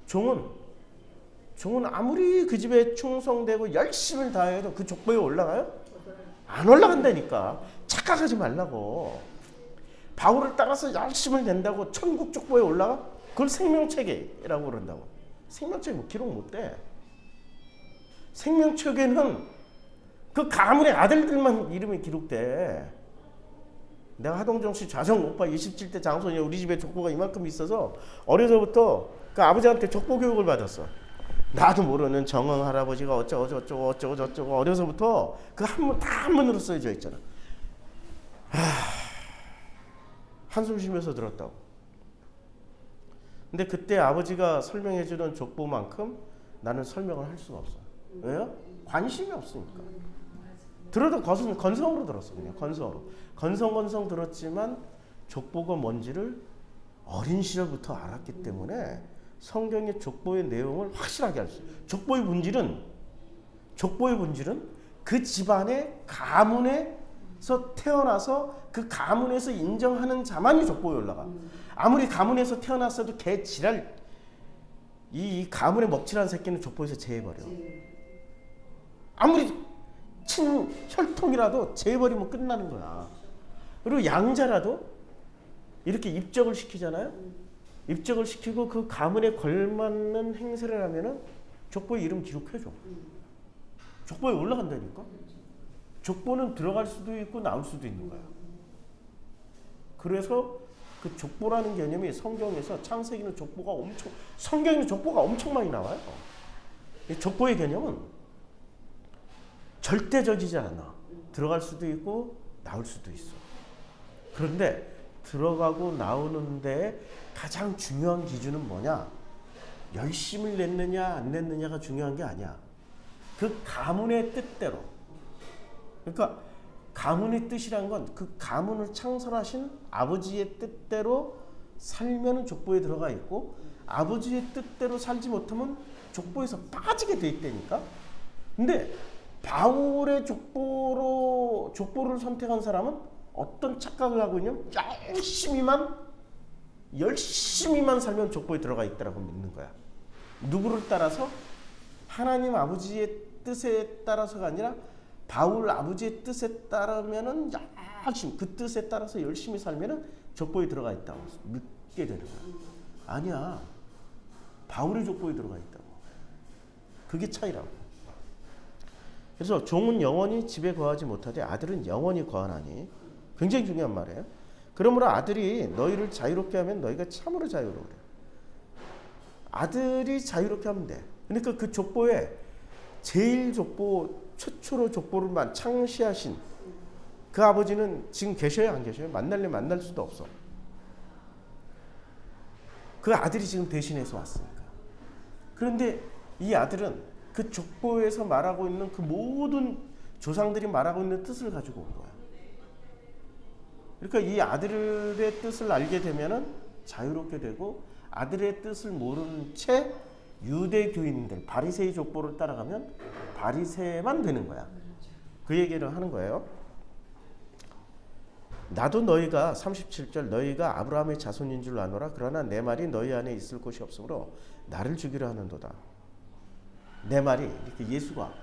S1: 종은 아무리 그 집에 충성되고 열심을 다해도 그 족보에 올라가요? 안 올라간다니까. 착각하지 말라고. 바울을 따라서 열심을 낸다고 천국 족보에 올라가? 그걸 생명책이라고 그런다고. 생명책이 뭐 기록 못 돼. 생명책에는 그 가문의 아들들만 이름이 기록돼. 내가 하동정 씨 좌정 오빠 27대 장손이야. 우리 집에 족보가 이만큼 있어서 어려서부터 그 아버지한테 족보 교육을 받았어. 나도 모르는 정응 할아버지가 어쩌고 어려서부터 그 한문 다 한문으로 써져 있잖아. 한숨 쉬면서 들었다고. 근데 그때 아버지가 설명해 주는 족보만큼 나는 설명을 할 수가 없어. 왜요? 관심이 없으니까. 들어도 건성으로 들었어. 그냥 건성 들었지만 족보가 뭔지를 어린 시절부터 알았기 때문에 성경의 족보의 내용을 확실하게 알 수 있어요. 족보의 본질은 그 집안의 가문에서 태어나서 그 가문에서 인정하는 자만이 족보에 올라가. 아무리 가문에서 태어났어도 개 지랄, 이 가문에 먹칠한 새끼는 족보에서 제해버려. 아무리 친혈통이라도 제해버리면 끝나는 거야. 그리고 양자라도 이렇게 입적을 시키잖아요. 입적을 시키고 그 가문에 걸맞는 행세를 하면은 족보에 이름 기록해줘. 족보에 올라간다니까. 족보는 들어갈 수도 있고 나올 수도 있는 거야. 그래서 그 족보라는 개념이 성경에서 창세기는 성경에는 족보가 엄청 많이 나와요. 이 족보의 개념은 절대적이지 않아. 들어갈 수도 있고 나올 수도 있어. 그런데 들어가고 나오는데 가장 중요한 기준은 뭐냐? 열심을 냈느냐 안 냈느냐가 중요한 게 아니야. 그 가문의 뜻대로. 그러니까 가문의 뜻이란 건 그 가문을 창설하신 아버지의 뜻대로 살면은 족보에 들어가 있고, 아버지의 뜻대로 살지 못하면 족보에서 빠지게 돼 있다니까. 근데 바울의 족보를 선택한 사람은 어떤 착각을 하고 있냐면 열심히만 살면 족보에 들어가 있다라고 믿는 거야. 누구를 따라서? 하나님 아버지의 뜻에 따라서가 아니라 바울 아버지의 뜻에 따르면은 열심히, 그 뜻에 따라서 열심히 살면은 족보에 들어가 있다고 믿게 되는 거야. 아니야. 바울의 족보에 들어가 있다고. 그게 차이라고. 그래서 종은 영원히 집에 거하지 못하되 아들은 영원히 거하나니. 굉장히 중요한 말이에요. 그러므로 아들이 너희를 자유롭게 하면 너희가 참으로 자유로우래. 아들이 자유롭게 하면 돼. 그러니까 그 족보에 제일 족보, 최초로 족보를 창시하신 그 아버지는 지금 계셔요, 안 계셔요? 만날 수도 없어. 그 아들이 지금 대신해서 왔으니까. 그런데 이 아들은 그 족보에서 말하고 있는 그 모든 조상들이 말하고 있는 뜻을 가지고 온 거야. 그러니까 이 아들의 뜻을 알게 되면은 자유롭게 되고, 아들의 뜻을 모르는 채 유대교인들, 바리새의 족보를 따라가면 바리새만 되는 거야. 그 얘기를 하는 거예요. 나도 너희가 37절 너희가 아브라함의 자손인 줄 아노라. 그러나 내 말이 너희 안에 있을 곳이 없으므로 나를 죽이려 하는도다. 내 말이, 이렇게 예수가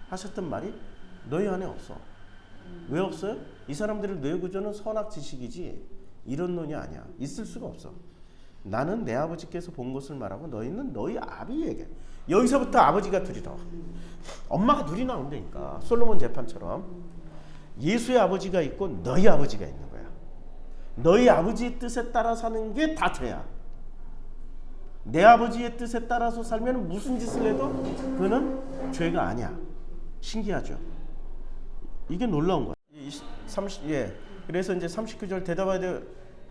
S1: 하셨던 말이 너희 안에 없어. 왜 없어요? 이 사람들의 뇌구조는 선악 지식이지 이런 논이 아니야. 있을 수가 없어. 나는 내 아버지께서 본 것을 말하고 너희는 너희 아비에게. 여기서부터 아버지가 둘이 나와. 엄마가 둘이 나온다니까. 솔로몬 재판처럼. 예수의 아버지가 있고 너희 아버지가 있는 거야. 너희 아버지의 뜻에 따라 사는 게 다 죄야. 내 아버지의 뜻에 따라서 살면 무슨 짓을 해도 그는 죄가 아니야. 신기하죠? 이게 놀라운 거야. 그래서 이제 39절 대답하되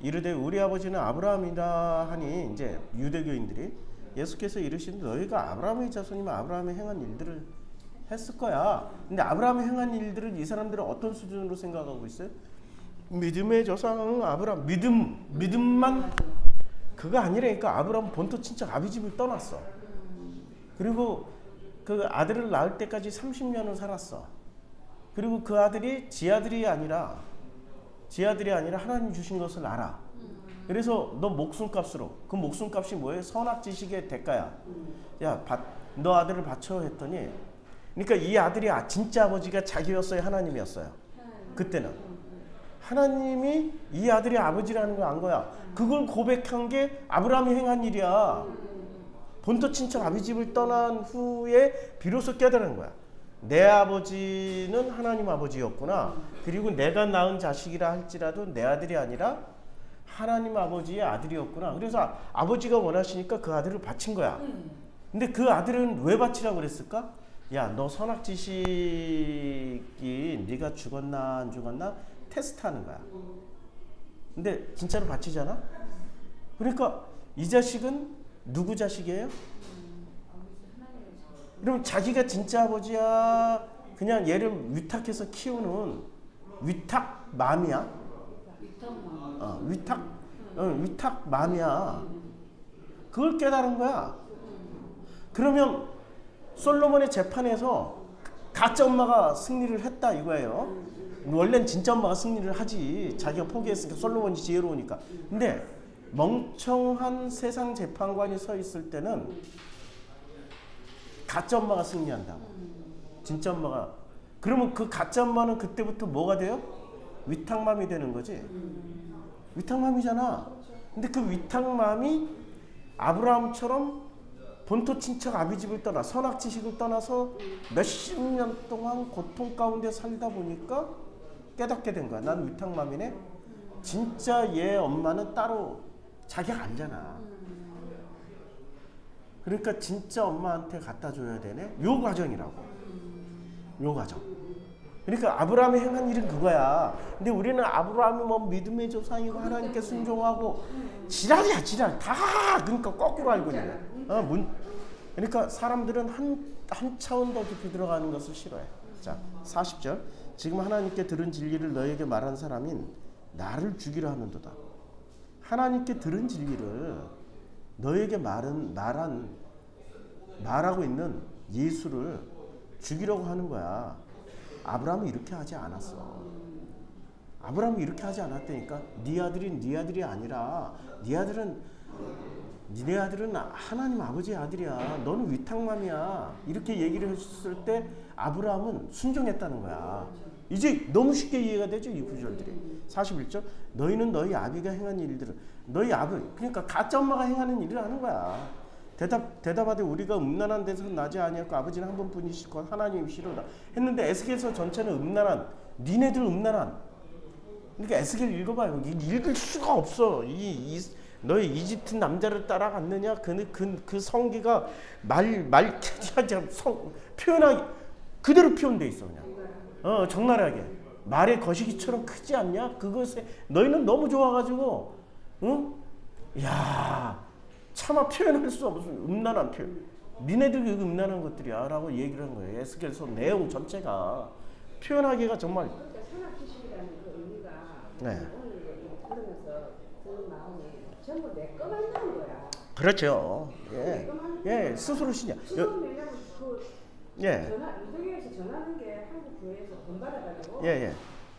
S1: 이르되 우리 아버지는 아브라함이다 하니, 이제 유대교인들이 예수께서 이르시되 너희가 아브라함의 자손이면 아브라함이 행한 일들을 했을 거야. 근데 아브라함이 행한 일들을 이 사람들은 어떤 수준으로 생각하고 있어요? 믿음의 조상 아브라함. 믿음만 그거 아니라니까. 아브라함 본토 친척 아비집을 떠났어. 그리고 그 아들을 낳을 때까지 30년을 살았어. 그리고 그 아들이 지 아들이 아니라 하나님 주신 것을 알아. 그래서 너 목숨값으로, 그 목숨값이 뭐예요? 선악지식의 대가야. 야, 너 아들을 바쳐 했더니, 그러니까 이 아들이 진짜 아버지가 자기였어요, 하나님이었어요? 그때는 하나님이 이 아들이 아버지라는 걸 안 거야. 그걸 고백한 게 아브라함이 행한 일이야. 본토 친척 아비집을 떠난 후에 비로소 깨달은 거야. 내 아버지는 하나님 아버지였구나. 그리고 내가 낳은 자식이라 할지라도 내 아들이 아니라 하나님 아버지의 아들이었구나. 그래서 아버지가 원하시니까 그 아들을 바친 거야. 근데 그 아들은 왜 바치라고 그랬을까? 야, 너 선악지식이 네가 죽었나 안 죽었나 테스트하는 거야. 근데 진짜로 바치잖아. 그러니까 이 자식은 누구 자식이에요? 그럼 자기가 진짜 아버지야, 그냥 얘를 위탁해서 키우는 위탁맘이야? 위탁맘이야. 그걸 깨달은 거야. 그러면 솔로몬의 재판에서 가짜 엄마가 승리를 했다 이거예요. 원래는 진짜 엄마가 승리를 하지. 자기가 포기했으니까. 솔로몬이 지혜로우니까. 근데 멍청한 세상 재판관이 서 있을 때는 가짜 엄마가 승리한다고. 진짜 엄마가. 그러면 그 가짜 엄마는 그때부터 뭐가 돼요? 위탁맘이 되는 거지. 위탁맘이잖아. 근데 그 위탁맘이 아브라함처럼 본토 친척 아비집을 떠나 선악지식을 떠나서 몇십 년 동안 고통 가운데 살다 보니까 깨닫게 된 거야. 난 위탁맘이네. 진짜 얘 엄마는 따로 자기가 알잖아. 그러니까 진짜 엄마한테 갖다 줘야 되네. 요 과정이라고. 요 과정. 그러니까 아브라함이 행한 일은 그거야. 근데 우리는 아브라함이 뭐 믿음의 조상이고 하나님께 순종하고 지랄이야, 지랄. 다 그러니까 거꾸로 알고 있는 거야. 그러니까 사람들은 한 차원 더 깊이 들어가는 것을 싫어해. 자, 40절. 지금 하나님께 들은 진리를 너에게 말한 사람인 나를 죽이려 하는도다. 하나님께 들은 진리를 너에게 말하고 있는 예수를 죽이려고 하는 거야. 아브라함은 이렇게 하지 않았어. 아브라함이 이렇게 하지 않았다니까. 네 아들이 아니라 네 아들은 하나님 아버지의 아들이야. 너는 위탁맘이야. 이렇게 얘기를 했을 때 아브라함은 순종했다는 거야. 이제 너무 쉽게 이해가 되죠, 이 구절들이. 41절. 너희는 너희 아비가 행한 일들을 너희 아비, 그러니까 가짜 엄마가 행하는 일을 하는 거야. 대답하되 우리가 음란한 데서 나지 아니었고 아버지는 한 분뿐이시고 곧 하나님이시로다 했는데 에스겔서 전체는 음란한, 니네들 음란한. 그러니까 에스겔 읽어봐요. 읽을 수가 없어. 너희 이집트 남자를 따라갔느냐? 그 성기가 표현하기 그대로 표현돼 있어 그냥. 적나라하게 말의 거시기처럼 크지 않냐? 그것에 너희는 너무 좋아가지고, 응? 야, 차마 표현할 수 없는 음란한 표현. 니네들이 음란한 것들이야라고 얘기를 한 거예요. 에스겔서 내용 전체가 표현하기가 정말.
S3: 그러니까 선악지식이라는 그 의미가
S1: 네.
S3: 오늘 얘기 들으면서 그 마음이 전부 내 거 만드는 거야.
S1: 그렇죠. 예, 스스로 신이야.
S3: 지금 왜냐면
S1: 예.
S3: 유대교에서 전하는 게 한국 교회에서 본받아가지고
S1: 예.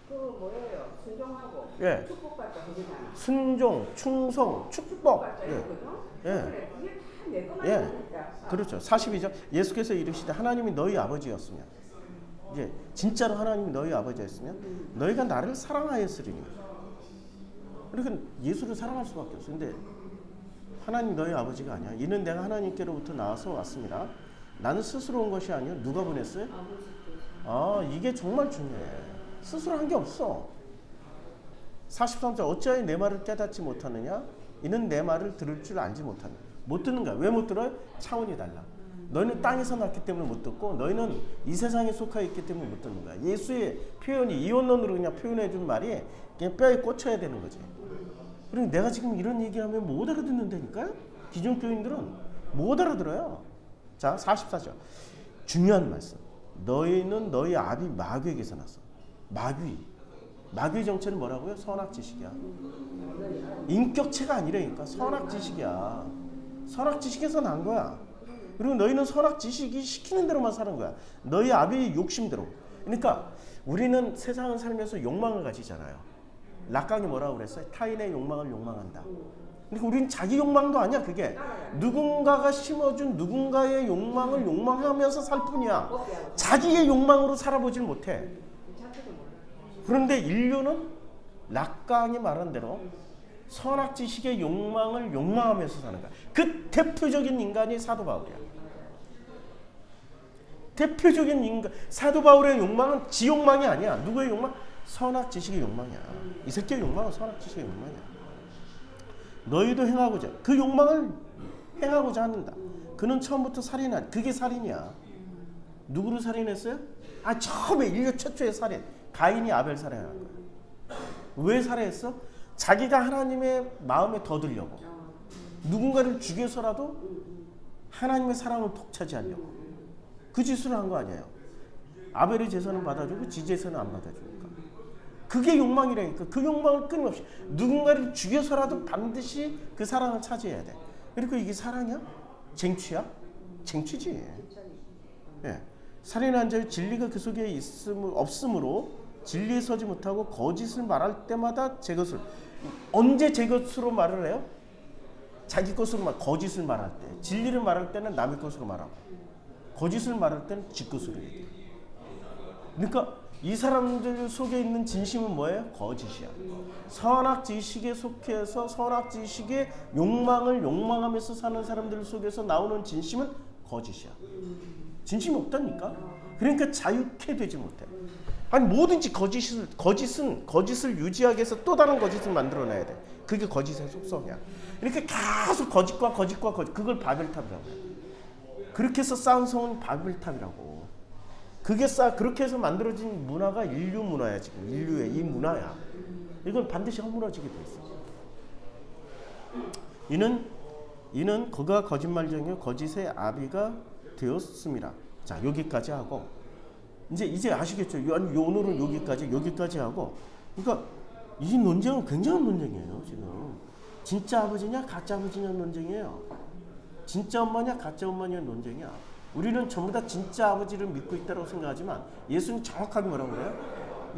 S3: 그 뭐예요? 순종하고
S1: 예.
S3: 축복받자 그러잖아.
S1: 순종, 충성, 축복.
S3: 축복받자
S1: 예.
S3: 이거거든.
S1: 예.
S3: 그래, 그게 다 내 거
S1: 예.
S3: 만드니까.
S1: 그렇죠. 42절. 예수께서 이르시되 하나님이 너희 아버지였으면, 이제 진짜로 하나님이 너희 아버지였으면 너희가 나를 사랑하였으리니. 그러니까 예수를 사랑할 수밖에 없어. 근데 하나님 너희 아버지가 아니야. 이는 내가 하나님께로부터 나와서 왔습니다. 나는 스스로 온 것이 아니요 누가 보냈어요? 이게 정말 중요해. 스스로 한 게 없어. 43절. 어찌하여 내 말을 깨닫지 못하느냐? 이는 내 말을 들을 줄 알지 못하느냐. 못 듣는 거야. 왜 못 들어요? 차원이 달라. 너희는 땅에서 났기 때문에 못 듣고 너희는 이 세상에 속하여 있기 때문에 못 듣는 거야. 예수의 표현이 이원론으로 그냥 표현해 준 말이 그냥 뼈에 꽂혀야 되는 거지. 그러니 내가 지금 이런 얘기하면 못 알아듣는다니까요? 기존 교인들은 못 알아들어요. 자, 44절. 중요한 말씀. 너희는 너희 아비 마귀에게서 났어. 마귀의 정체는 뭐라고요? 선악지식이야. 인격체가 아니라니까. 선악지식이야. 선악지식에서 난 거야. 그리고 너희는 선악지식이 시키는 대로만 사는 거야. 너희 아비의 욕심대로. 그러니까 우리는 세상을 살면서 욕망을 가지잖아요. 락강이 뭐라고 그랬어요? 타인의 욕망을 욕망한다. 그러니까 우리는 자기 욕망도 아니야. 그게 누군가가 심어준 누군가의 욕망을 욕망하면서 살 뿐이야. 자기의 욕망으로 살아보질 못해. 그런데 인류는 락강이 말한 대로 선악지식의 욕망을 욕망하면서 사는 거야. 그 대표적인 인간이 사도 바울이야. 대표적인 인간 사도 바울의 욕망은 지 욕망이 아니야. 누구의 욕망? 선악지식의 욕망이야. 이 새끼의 욕망은 선악지식의 욕망이야. 너희도 행하고자 그 욕망을 행하고자 하는다. 그는 처음부터 살인한 그게 살인이야. 누구를 살인했어요? 처음에 인류 최초의 살인 가인이 아벨 살인한 거야. 왜 살해했어? 자기가 하나님의 마음에 더 들려고 누군가를 죽여서라도 하나님의 사랑을 독차지하려고 그 짓을 한 거 아니에요. 아벨의 제사는 받아주고 지 제사는 안 받아주니까. 그게 욕망이라니까. 그 욕망을 끊임없이 누군가를 죽여서라도 반드시 그 사랑을 차지해야 돼. 그리고 이게 사랑이야? 쟁취야? 쟁취지. 예. 살인한 자의 진리가 그 속에 없으므로 진리에 서지 못하고 거짓을 말할 때마다 제 것을 언제 제 것으로 말을 해요? 자기 것으로 거짓을 말할 때. 진리를 말할 때는 남의 것으로 말하고 거짓을 말할 때는 지 것으로 얘기해. 그러니까 이 사람들 속에 있는 진심은 뭐예요? 거짓이야. 선악지식에 속해서 선악지식의 욕망을 욕망하면서 사는 사람들 속에서 나오는 진심은 거짓이야. 진심이 없다니까. 그러니까 자유케 되지 못해. 뭐든지 거짓을 유지하기 위해서 또 다른 거짓을 만들어내야 돼. 그게 거짓의 속성이야. 그러니까 계속 거짓과 그걸 바벨탑이라고 해. 그렇게 해서 쌓은 성은 바벨탑이라고. 그렇게 해서 만들어진 문화가 인류 문화야. 지금 인류의 이 문화야. 이건 반드시 허물어지게 돼 있어. 이는 이는 그가 거짓말쟁이요 거짓의 아비가 되었습니다. 자, 여기까지 하고 이제 아시겠죠? 오늘은 여기까지 하고, 그러니까 이 논쟁은 굉장한 논쟁이에요. 지금 진짜 아버지냐 가짜 아버지냐 논쟁이에요. 진짜 엄마냐 가짜 엄마냐 논쟁이야. 우리는 전부 다 진짜 아버지를 믿고 있다고 생각하지만 예수는 정확하게 뭐라고 그래요?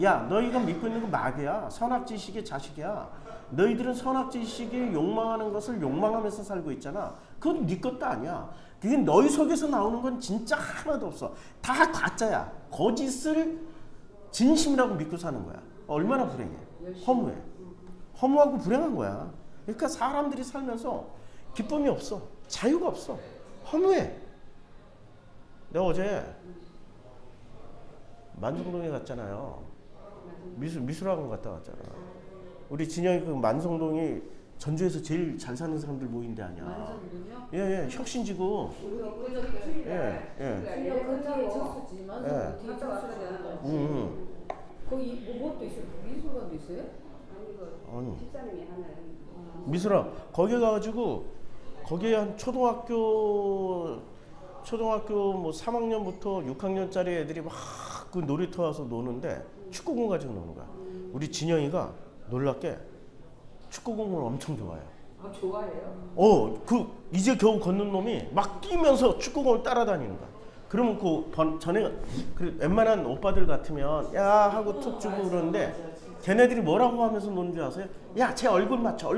S1: 야, 너희가 믿고 있는 건 마귀야. 선악지식의 자식이야. 너희들은 선악지식이 욕망하는 것을 욕망하면서 살고 있잖아. 그건 네 것도 아니야. 그게 너희 속에서 나오는 건 진짜 하나도 없어. 다 가짜야. 거짓을 진심이라고 믿고 사는 거야. 얼마나 불행해. 허무해. 허무하고 불행한 거야. 그러니까 사람들이 살면서 기쁨이 없어. 자유가 없어. 허무해. 내가 어제 만성동에 갔잖아요. 미술학원 갔다 왔잖아. 우리 진영이 그 만성동이 전주에서 제일 잘 사는 사람들 모인 데 아니야.
S2: 만성동이요?
S1: 예, 혁신지구. 예.
S2: 그냥 거기에 졌었지. 만성동 뒤에 졌었잖아. 거기 뭐, 또 있어요? 미술관도 있어요?
S1: 아니.
S3: 집사님이 하는
S1: 미술학 거기 가가지고 거기에 한 초등학교 뭐 3학년부터 6학년짜리 애들이 막 그 놀이터 와서 노는데 축구공 가지고 노는 거야. 우리 진영이가 놀랍게 축구공을 엄청 좋아해요.
S3: 아, 좋아해요?
S1: 이제 겨우 걷는 놈이 막 뛰면서 축구공을 따라다니는 거야. 그러면 전에 웬만한 오빠들 같으면 야 하고 툭 주고 그러는데 걔네들이 뭐라고 하면서 노는 줄 아세요? 야, 쟤 얼굴 맞춰.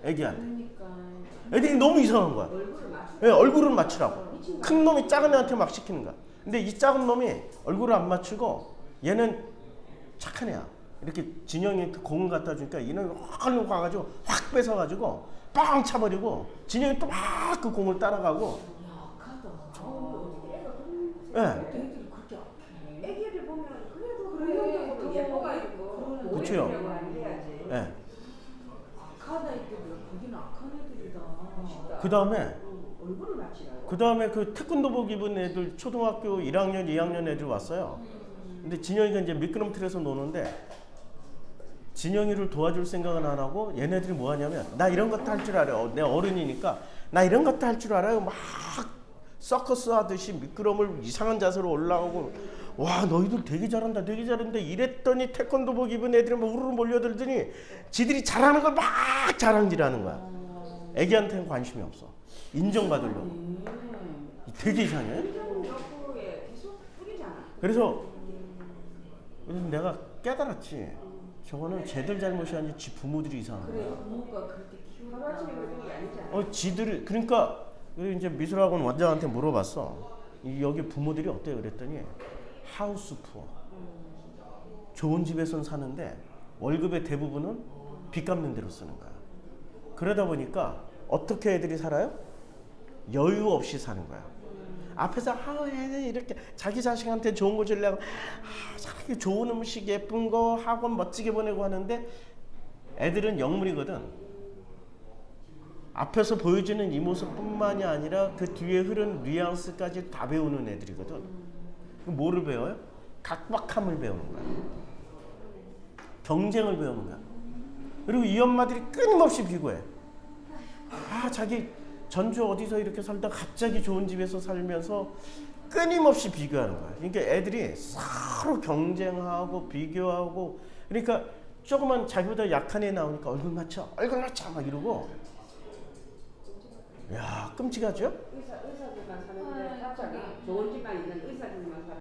S1: 애기한테. 애들이 너무 이상한 거야. 얼굴을 맞추라고. 큰 놈이 작은 애한테 막 시키는 거야. 근데 이 작은 놈이 얼굴을 안 맞추고 얘는 착한 애야. 이렇게 진영이 그 공을 갖다 주니까 얘는 확 가가지고 확 뺏어가지고 빵 차버리고 진영이 또 막 그 공을 따라가고. 예.
S2: 애들이 그렇게 약해.
S3: 애기를 보면 그래도 긍정적으로 예뻐가지고
S1: 그쵸.
S3: 해야지.
S1: 예.
S2: 악한 애들이라 거기는 악한 애들이다.
S3: 얼굴을 맞추라고.
S1: 그 다음에 그 태권도복 입은 애들 초등학교 1학년, 2학년 애들 왔어요. 근데 진영이가 이제 미끄럼틀에서 노는데 진영이를 도와줄 생각은 안 하고 얘네들이 뭐 하냐면 나 이런 것도 할 줄 알아요. 내 어른이니까 나 이런 것도 할 줄 알아요. 막 서커스 하듯이 미끄럼을 이상한 자세로 올라오고 와 너희들 되게 잘한다 이랬더니 태권도복 입은 애들이 막 우르르 몰려들더니 지들이 잘하는 걸 막 자랑질하는 거야. 애기한테는 관심이 없어. 인정받으려고. 되게 이상해.
S3: 인정욕구에 계속 뿌리잖아.
S1: 그래서 내가 깨달았지. 저거는 쟤들 잘못이 아니지 지 부모들이 이상한
S2: 그래,
S1: 거야.
S2: 부모가 그렇게 키운다.
S3: 하루아침에 그런 게 아니잖아.
S1: 지들이 그러니까 이제 미술학원 원장한테 물어봤어. 여기 부모들이 어때요? 그랬더니 하우스 푸어. 좋은 집에선 사는데 월급의 대부분은 빚 갚는 데로 쓰는 거야. 그러다 보니까 어떻게 애들이 살아요? 여유 없이 사는 거야. 앞에서 애는 이렇게 자기 자식한테 좋은 거 주려고 저렇게 좋은 음식 예쁜 거 학원 멋지게 보내고 하는데 애들은 영물이거든. 앞에서 보여주는 이 모습뿐만이 아니라 그 뒤에 흐른 뉘앙스까지 다 배우는 애들이거든. 뭐를 배워요? 각박함을 배우는 거야. 경쟁을 배우는 거야. 그리고 이 엄마들이 끊임없이 비교해. 자기 전주 어디서 이렇게 살다 갑자기 좋은 집에서 살면서 끊임없이 비교하는 거야. 그러니까 애들이 서로 경쟁하고 비교하고 그러니까 조그만 자기보다 약한 애 나오니까 얼굴 맞춰 막 이러고 야 끔찍하죠?
S3: 의사들만 사는데 갑자기 좋은 집만 있는 의사들만